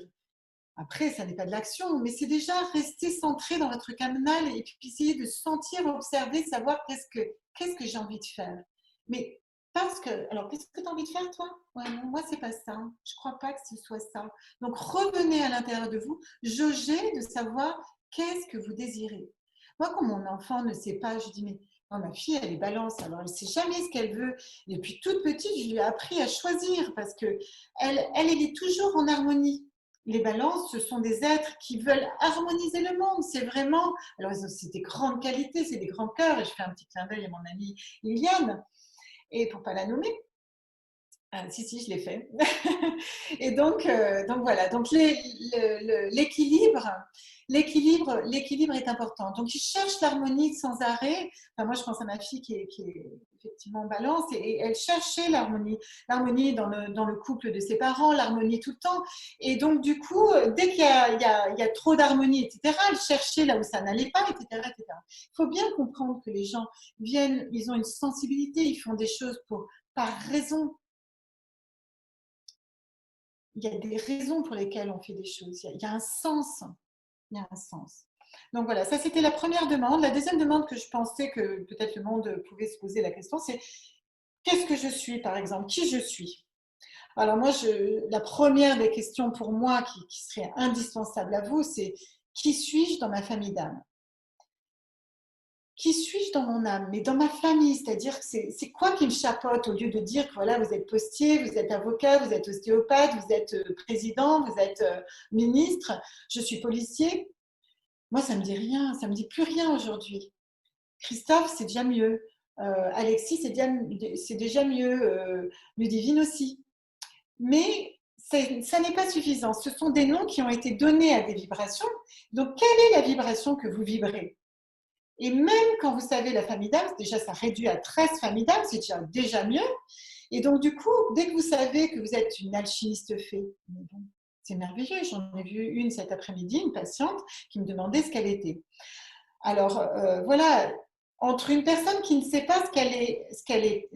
Après, ça n'est pas de l'action, mais c'est déjà rester centré dans votre canal et puis essayer de sentir, observer, savoir qu'est-ce que j'ai envie de faire. Mais alors, qu'est-ce que tu as envie de faire, toi? Ouais, non, moi, c'est pas ça. Je ne crois pas que ce soit ça. Donc, revenez à l'intérieur de vous, jaugez de savoir qu'est-ce que vous désirez. Moi, quand mon enfant ne sait pas, je dis, mais oh, ma fille, elle est balance, alors elle ne sait jamais ce qu'elle veut. Et depuis toute petite, je lui ai appris à choisir parce qu'elle est toujours en harmonie. Les balances, ce sont des êtres qui veulent harmoniser le monde. C'est vraiment, alors c'est des grandes qualités, c'est des grands cœurs. Et je fais un petit clin d'œil à mon amie Liliane, et pour ne pas la nommer. Si, je l'ai fait. Et donc voilà. Donc l'équilibre est important. Donc ils cherchent l'harmonie sans arrêt. Enfin, moi, je pense à ma fille qui est effectivement en balance et elle cherchait l'harmonie dans le couple de ses parents, l'harmonie tout le temps. Et donc du coup, dès qu'il y a trop d'harmonie, etc., elle cherchait là où ça n'allait pas, etc., etc. Il faut bien comprendre que les gens viennent, ils ont une sensibilité, ils font des choses par raison. Il y a des raisons pour lesquelles on fait des choses. Il y a un sens. Il y a un sens. Donc voilà, ça c'était la première demande. La deuxième demande que je pensais que peut-être le monde pouvait se poser la question, c'est qu'est-ce que je suis, par exemple? Qui je suis? Alors moi, la première des questions pour moi qui serait indispensable à vous, c'est qui suis-je dans ma famille d'âme? Qui suis-je dans mon âme? Mais dans ma famille, c'est-à-dire que c'est quoi qui me chapeaute au lieu de dire que voilà, vous êtes postier, vous êtes avocat, vous êtes ostéopathe, vous êtes président, vous êtes ministre, je suis policier. Moi, ça me dit rien, ça me dit plus rien aujourd'hui. Christophe, c'est déjà mieux. Alexis, c'est déjà mieux. Ludivine aussi. Mais ça n'est pas suffisant. Ce sont des noms qui ont été donnés à des vibrations. Donc, quelle est la vibration que vous vibrez? Et même quand vous savez la famille d'âme, déjà ça réduit à 13 familles d'âme, c'est déjà mieux. Et donc du coup, dès que vous savez que vous êtes une alchimiste fée, bon, c'est merveilleux. J'en ai vu une cet après-midi, une patiente qui me demandait ce qu'elle était. Alors, voilà, entre une personne qui ne sait pas ce qu'elle est,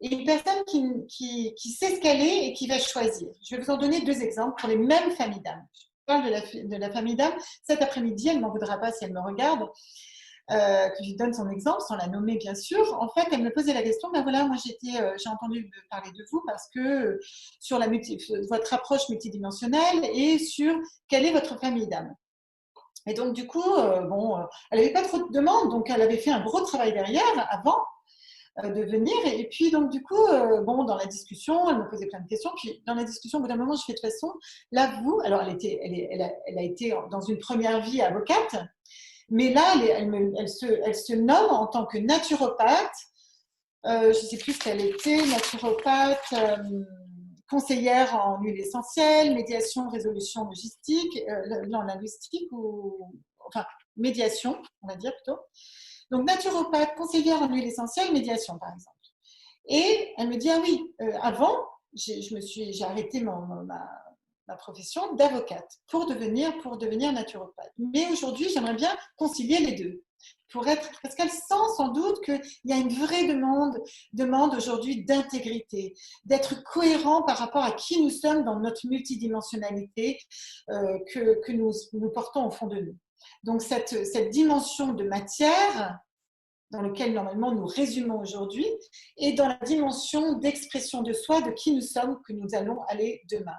et une personne qui sait ce qu'elle est et qui va choisir. Je vais vous en donner deux exemples pour les mêmes familles d'âmes. Je parle de la famille d'âme. Cet après-midi, elle ne m'en voudra pas si elle me regarde, que je lui donne son exemple, sans la nommer bien sûr. En fait, elle me posait la question, ben voilà, moi j'ai entendu parler de vous parce que sur votre approche multidimensionnelle et sur quelle est votre famille d'âme. Et donc, du coup, bon, elle n'avait pas trop de demandes, donc elle avait fait un gros travail derrière avant de venir. Et puis, donc, du coup, bon, dans la discussion, elle me posait plein de questions. Puis, dans la discussion, au bout d'un moment, je fais de toute façon, là, vous, alors, elle a été dans une première vie avocate, mais là, elle se nomme en tant que naturopathe. Je ne sais plus ce qu'elle était, naturopathe, conseillère en huile essentielle, médiation, résolution logistique, non, linguistique, ou enfin, médiation, on va dire plutôt. Donc, naturopathe, conseillère en huile essentielle, médiation, par exemple. Et elle me dit, ah oui, avant, j'ai arrêté ma profession d'avocate pour devenir naturopathe. Mais aujourd'hui, j'aimerais bien concilier les deux. Parce qu'elle sent sans doute qu'il y a une vraie demande aujourd'hui d'intégrité, d'être cohérent par rapport à qui nous sommes dans notre multidimensionnalité que nous portons au fond de nous. Donc cette dimension de matière dans laquelle normalement nous résumons aujourd'hui, et dans la dimension d'expression de soi, de qui nous sommes, que nous allons aller demain.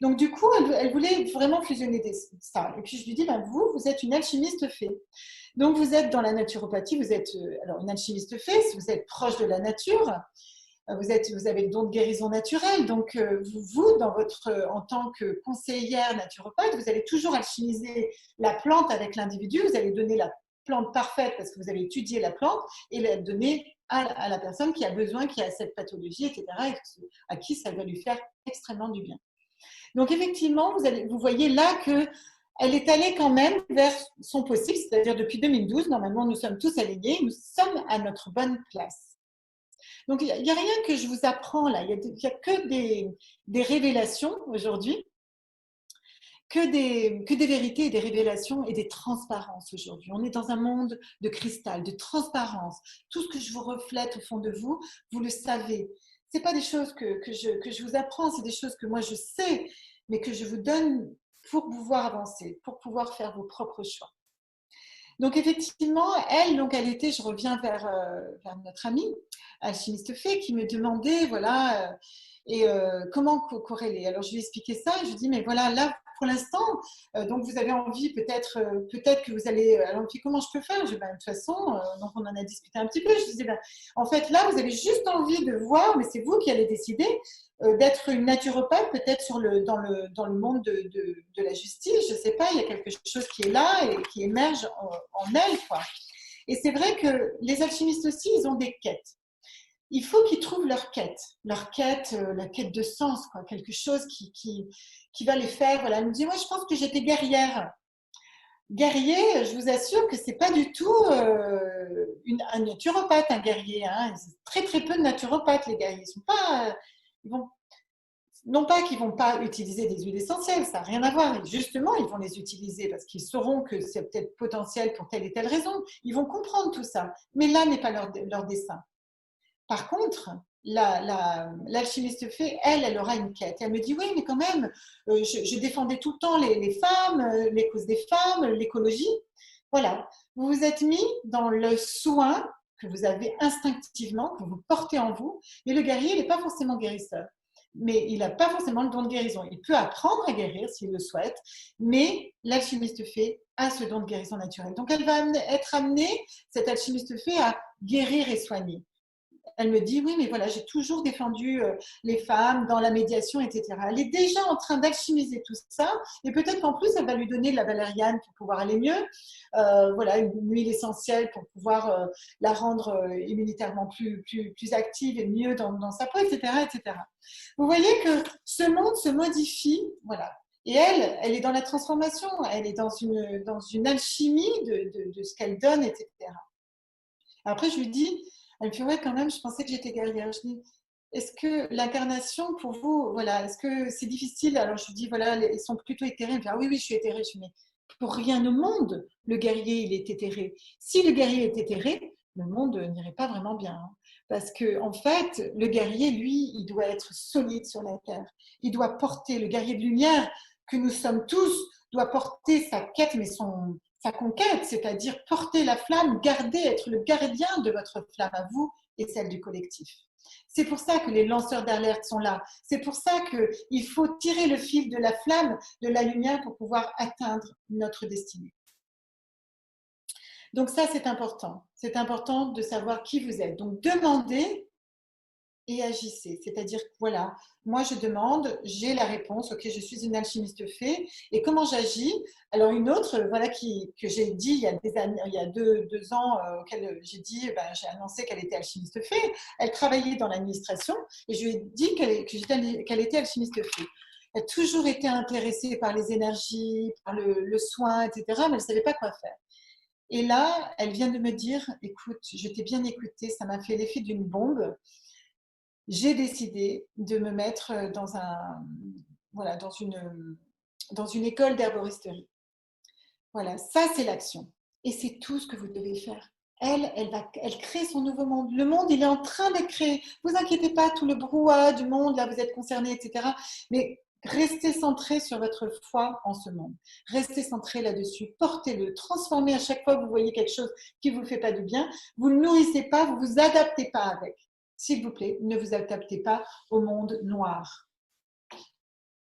Donc du coup, elle voulait vraiment fusionner ça. Et puis je lui dis, ben, vous êtes une alchimiste fée. Donc vous êtes dans la naturopathie, vous êtes alors une alchimiste fée, vous êtes proche de la nature, vous avez le don de guérison naturelle. Donc en tant que conseillère naturopathe, vous allez toujours alchimiser la plante avec l'individu, vous allez donner la plante parfaite parce que vous avez étudié la plante et la donner à la personne qui a besoin, qui a cette pathologie, etc., et à qui ça va lui faire extrêmement du bien. Donc effectivement, vous voyez là qu'elle est allée quand même vers son possible, c'est-à-dire depuis 2012, normalement nous sommes tous alignés, nous sommes à notre bonne place. Donc il n'y a rien que je vous apprends là, il n'y a que des révélations aujourd'hui, que des vérités et des révélations et des transparences aujourd'hui. On est dans un monde de cristal, de transparence. Tout ce que je vous reflète au fond de vous, vous le savez. Ce n'est pas des choses que je vous apprends, c'est des choses que moi je sais, mais que je vous donne pour pouvoir avancer, pour pouvoir faire vos propres choix. Donc effectivement, elle était, je reviens vers notre amie, alchimiste fée, qui me demandait, voilà, comment corréler. Alors je lui ai expliqué ça, et je lui ai dit, mais voilà, là, pour l'instant, donc vous avez envie, peut-être que vous allez, alors puis comment je peux faire? Je dis, ben, de toute façon, donc on en a discuté un petit peu, je disais, ben, en fait là, vous avez juste envie de voir, mais c'est vous qui allez décider, d'être une naturopathe, peut-être dans le monde de la justice, je ne sais pas, il y a quelque chose qui est là et qui émerge en elle, quoi. Et c'est vrai que les alchimistes aussi, ils ont des quêtes. Il faut qu'ils trouvent leur quête, la quête de sens, quoi, quelque chose qui va les faire. Voilà, elle me dit, moi, je pense que j'étais guerrière. Guerrier, je vous assure que c'est pas du tout un naturopathe, un guerrier. Hein. Très très peu de naturopathes, les guerriers. Ils sont pas, ils vont non pas qu'ils ne vont pas utiliser des huiles essentielles, ça n'a rien à voir. Justement, ils vont les utiliser parce qu'ils sauront que c'est peut-être potentiel pour telle et telle raison. Ils vont comprendre tout ça. Mais là n'est pas leur dessein. Par contre, l'alchimiste fée, elle aura une quête. Elle me dit, oui, mais quand même, je défendais tout le temps les femmes, les causes des femmes, l'écologie. Voilà. Vous vous êtes mis dans le soin que vous avez instinctivement, que vous portez en vous. Mais le guerrier, il n'est pas forcément guérisseur. Mais il n'a pas forcément le don de guérison. Il peut apprendre à guérir s'il le souhaite, mais l'alchimiste fée a ce don de guérison naturelle. Donc elle va être amenée, cette alchimiste fée, à guérir et soigner. Elle me dit, oui, mais voilà, j'ai toujours défendu les femmes dans la médiation, etc. Elle est déjà en train d'alchimiser tout ça, et peut-être qu'en plus, elle va lui donner de la valériane pour pouvoir aller mieux, voilà, une huile essentielle pour pouvoir la rendre immunitairement plus active et mieux dans sa peau, etc., etc. Vous voyez que ce monde se modifie, voilà. Et elle est dans la transformation, elle est dans une alchimie de ce qu'elle donne, etc. Après, je lui dis, elle me fait, ouais, quand même, je pensais que j'étais guerrière. Je dis, est-ce que l'incarnation pour vous, voilà, est-ce que c'est difficile? Alors je vous dis, voilà, ils sont plutôt éthérés. Ah oui, oui, je suis éthérée. Je dis, mais pour rien au monde, le guerrier, il est éthéré. Si le guerrier est éthéré, le monde n'irait pas vraiment bien, hein. Parce que, en fait, le guerrier, lui, il doit être solide sur la terre. Il doit porter, le guerrier de lumière que nous sommes tous, doit porter sa quête, mais sa conquête, c'est-à-dire porter la flamme, garder, être le gardien de votre flamme à vous et celle du collectif. C'est pour ça que les lanceurs d'alerte sont là. C'est pour ça qu'il faut tirer le fil de la flamme, de la lumière pour pouvoir atteindre notre destinée. Donc ça, c'est important. C'est important de savoir qui vous êtes. Donc demandez et agissez. C'est-à-dire que voilà, moi je demande, j'ai la réponse, ok, je suis une alchimiste fée, et comment j'agis? Alors une autre, voilà, que j'ai dit il y a des années, il y a deux ans, auquel j'ai dit, ben, j'ai annoncé qu'elle était alchimiste fée. Elle travaillait dans l'administration et je lui ai dit qu'elle était alchimiste fée. Elle a toujours été intéressée par les énergies, par le soin, etc., mais elle ne savait pas quoi faire. Et là, elle vient de me dire, écoute, je t'ai bien écouté, ça m'a fait l'effet d'une bombe. J'ai décidé de me mettre voilà, dans une école d'herboristerie. Voilà, ça c'est l'action. Et c'est tout ce que vous devez faire. Elle crée son nouveau monde. Le monde, il est en train d'être créé. Vous inquiétez pas, tout le brouhaha du monde, là vous êtes concernés, etc. Mais restez centré sur votre foi en ce monde. Restez centré là-dessus. Portez-le. Transformez à chaque fois que vous voyez quelque chose qui ne vous fait pas du bien. Vous ne nourrissez pas, vous ne vous adaptez pas avec. S'il vous plaît, ne vous adaptez pas au monde noir.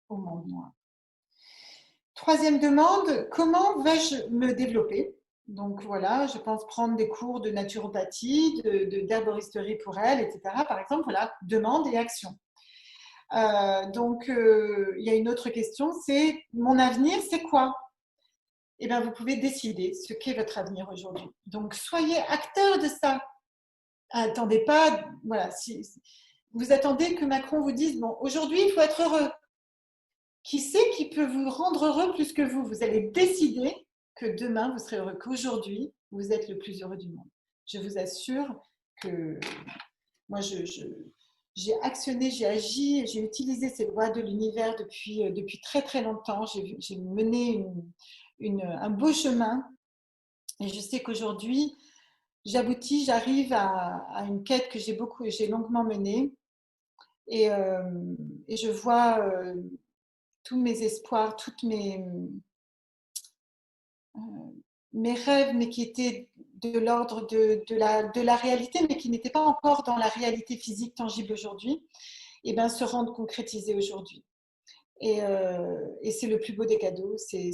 Au monde noir. Troisième demande, comment vais-je me développer? Donc voilà, je pense prendre des cours de naturopathie, d'herboristerie pour elle, etc. Par exemple, voilà, demande et action. Il y a une autre question, c'est mon avenir, c'est quoi? Eh bien, vous pouvez décider ce qu'est votre avenir aujourd'hui. Donc, soyez acteur de ça. Attendez pas, voilà, si vous attendez que Macron vous dise, bon, aujourd'hui, il faut être heureux. Qui sait qui peut vous rendre heureux plus que vous? Vous allez décider que demain, vous serez heureux, qu'aujourd'hui, vous êtes le plus heureux du monde. Je vous assure que moi, j'ai actionné, j'ai agi, j'ai utilisé ces lois de l'univers depuis très très longtemps. J'ai mené un beau chemin et je sais qu'aujourd'hui, j'aboutis, j'arrive à une quête que j'ai longuement menée et, euh, et je vois tous mes espoirs, euh, mes rêves, mais qui étaient de l'ordre de la réalité, mais qui n'étaient pas encore dans la réalité physique tangible aujourd'hui, et ben, se rendent concrétisés aujourd'hui. Et c'est le plus beau des cadeaux. C'est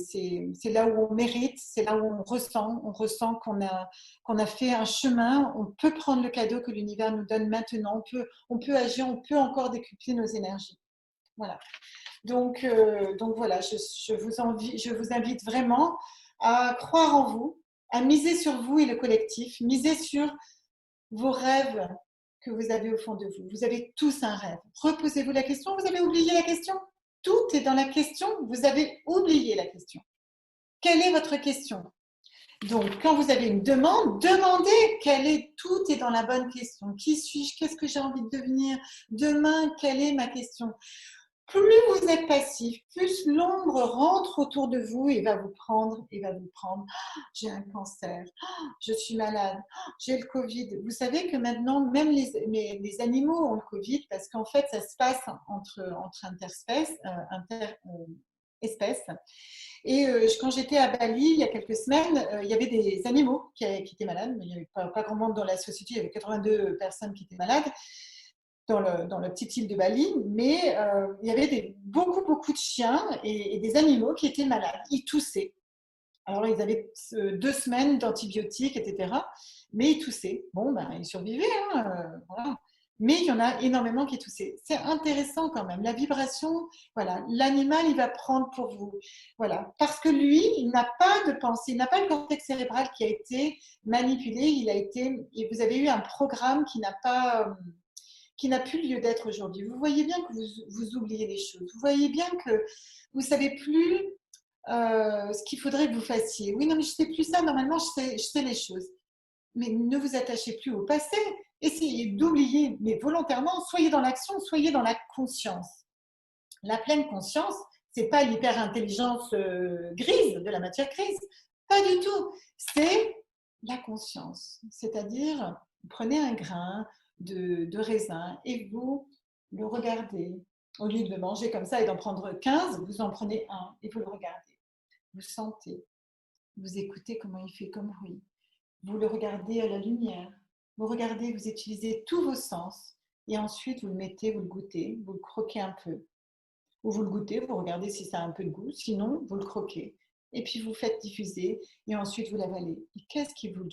là où on mérite, c'est là où on ressent qu'on a fait un chemin. On peut prendre le cadeau que l'univers nous donne maintenant. On peut agir, on peut encore décupler nos énergies. Voilà. Donc voilà, je vous invite vraiment à croire en vous, à miser sur vous et le collectif, miser sur vos rêves que vous avez au fond de vous. Vous avez tous un rêve. Reposez-vous la question, vous avez oublié la question? Tout est dans la question, vous avez oublié la question. Quelle est votre question? Donc, quand vous avez une demande, demandez tout est dans la bonne question. Qui suis-je? Qu'est-ce que j'ai envie de devenir? Demain, quelle est ma question? Plus vous êtes passif, plus l'ombre rentre autour de vous et va vous prendre, et va vous prendre. Oh, j'ai un cancer, oh, je suis malade, oh, j'ai le Covid. Vous savez que maintenant, même les animaux ont le Covid parce qu'en fait, ça se passe entre interespèces. Espèces. Et quand j'étais à Bali, il y a quelques semaines, il y avait des animaux qui étaient malades, mais il n'y avait pas grand monde dans la société, il y avait 82 personnes qui étaient malades dans le petite île de Bali, mais il y avait beaucoup de chiens et des animaux qui étaient malades. Ils toussaient. Alors, ils avaient 2 semaines d'antibiotiques, etc. Mais ils toussaient. Bon, ben, ils survivaient. Hein, voilà. Mais il y en a énormément qui toussaient. C'est intéressant quand même. La vibration, voilà, l'animal, il va prendre pour vous. Voilà. Parce que lui, il n'a pas de pensée, il n'a pas le cortex cérébral qui a été manipulé. Et vous avez eu un programme qui n'a plus lieu d'être aujourd'hui. Vous voyez bien que vous oubliez les choses. Vous voyez bien que vous ne savez plus ce qu'il faudrait que vous fassiez. Oui, non, mais je ne sais plus ça. Normalement, je sais les choses. Mais ne vous attachez plus au passé. essayez d'oublier, mais volontairement, soyez dans l'action, soyez dans la conscience. La pleine conscience, c'est pas l'hyper-intelligence grise de la matière grise, pas du tout. C'est la conscience, c'est-à-dire vous prenez un grain de raisin et vous le regardez. Au lieu de le manger comme ça et d'en prendre 15, vous en prenez un et vous le regardez. Vous sentez, vous écoutez comment il fait comme bruit. Vous le regardez à la lumière. Vous regardez, vous utilisez tous vos sens et ensuite vous le mettez, vous le goûtez, vous le croquez un peu. Ou vous le goûtez, vous regardez si ça a un peu de goût, sinon vous le croquez. Et puis vous faites diffuser et ensuite vous l'avalez. Et qu'est-ce qui vous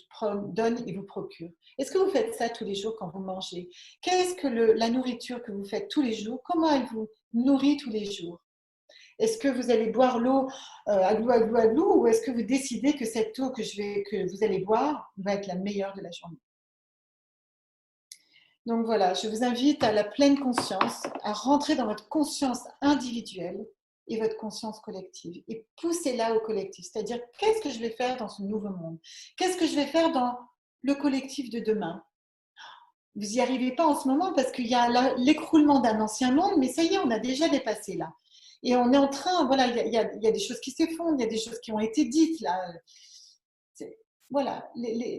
donne et vous procure? Est-ce que vous faites ça tous les jours quand vous mangez? Qu'est-ce que la nourriture que vous faites tous les jours, comment elle vous nourrit tous les jours? Est-ce que vous allez boire l'eau à glou, ou est-ce que vous décidez que cette eau que vous allez boire va être la meilleure de la journée? Donc voilà, je vous invite à la pleine conscience, à rentrer dans votre conscience individuelle et votre conscience collective. Et poussez-la au collectif, c'est-à-dire qu'est-ce que je vais faire dans ce nouveau monde? Qu'est-ce que je vais faire dans le collectif de demain? Vous n'y arrivez pas en ce moment parce qu'il y a l'écroulement d'un ancien monde, mais ça y est, on a déjà dépassé là. Et on est en train, voilà, il y a des choses qui s'effondrent, il y a des choses qui ont été dites là. Voilà,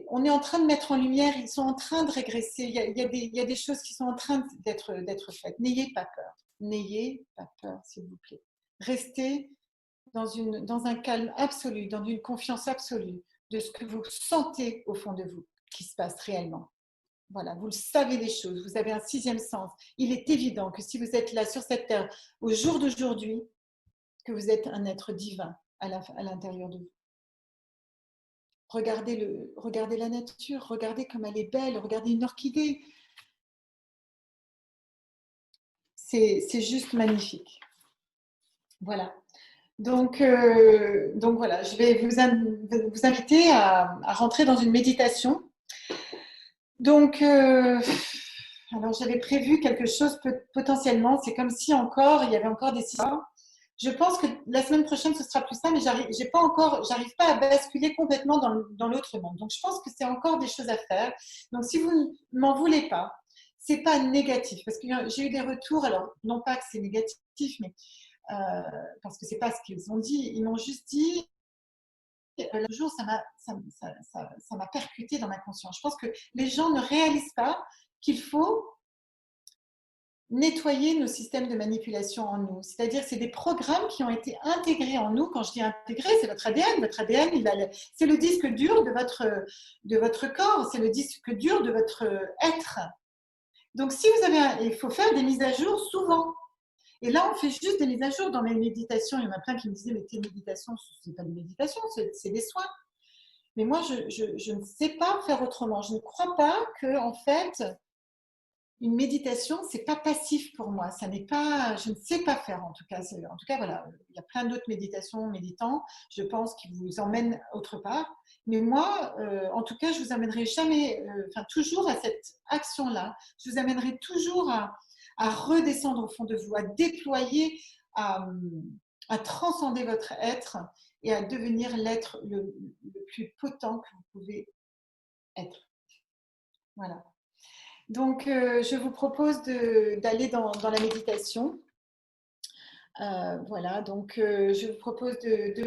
on est en train de mettre en lumière, ils sont en train de régresser, il y a des choses qui sont en train d'être faites. N'ayez pas peur, n'ayez pas peur, s'il vous plaît. Restez dans un calme absolu, dans une confiance absolue de ce que vous sentez au fond de vous, qui se passe réellement. Voilà, vous le savez les choses, vous avez un sixième sens. Il est évident que si vous êtes là sur cette terre au jour d'aujourd'hui, que vous êtes un être divin à l'intérieur de vous. Regardez la nature, regardez comme elle est belle, regardez une orchidée. C'est juste magnifique. Voilà. Donc voilà, je vais vous inviter à rentrer dans une méditation. Donc, alors j'avais prévu quelque chose potentiellement, c'est comme si encore, il y avait encore des histoires. Je pense que la semaine prochaine, ce sera plus ça, mais j'arrive pas à basculer complètement dans l'autre monde. Donc, je pense que c'est encore des choses à faire. Donc, si vous ne m'en voulez pas, c'est pas négatif, parce que j'ai eu des retours, alors non pas que c'est négatif, mais parce que c'est pas ce qu'ils ont dit, ils m'ont juste dit, le jour, ça m'a percuté dans ma conscience. Je pense que les gens ne réalisent pas qu'il faut nettoyer nos systèmes de manipulation en nous. C'est-à-dire que c'est des programmes qui ont été intégrés en nous. Quand je dis intégré, c'est votre ADN. Votre ADN, c'est le disque dur de votre corps, c'est le disque dur de votre être. Donc, si vous avez il faut faire des mises à jour souvent. Et là, on fait juste des mises à jour dans mes méditations. Il y en a plein qui me disaient, mais tes méditations, ce n'est pas des méditations, c'est des soins. Mais moi, je ne sais pas faire autrement. Je ne crois pas que, en fait, une méditation, c'est pas passif pour moi. Ça n'est pas, je ne sais pas faire en tout cas. En tout cas, voilà, il y a plein d'autres méditations, méditants, je pense, qui vous emmènent autre part. Mais moi, en tout cas, je vous amènerai jamais, enfin toujours à cette action-là. Je vous amènerai toujours à redescendre au fond de vous, à déployer, à transcender votre être et à devenir l'être le plus potent que vous pouvez être. Voilà. Donc, je vous propose d'aller dans la méditation. Voilà, donc je vous propose de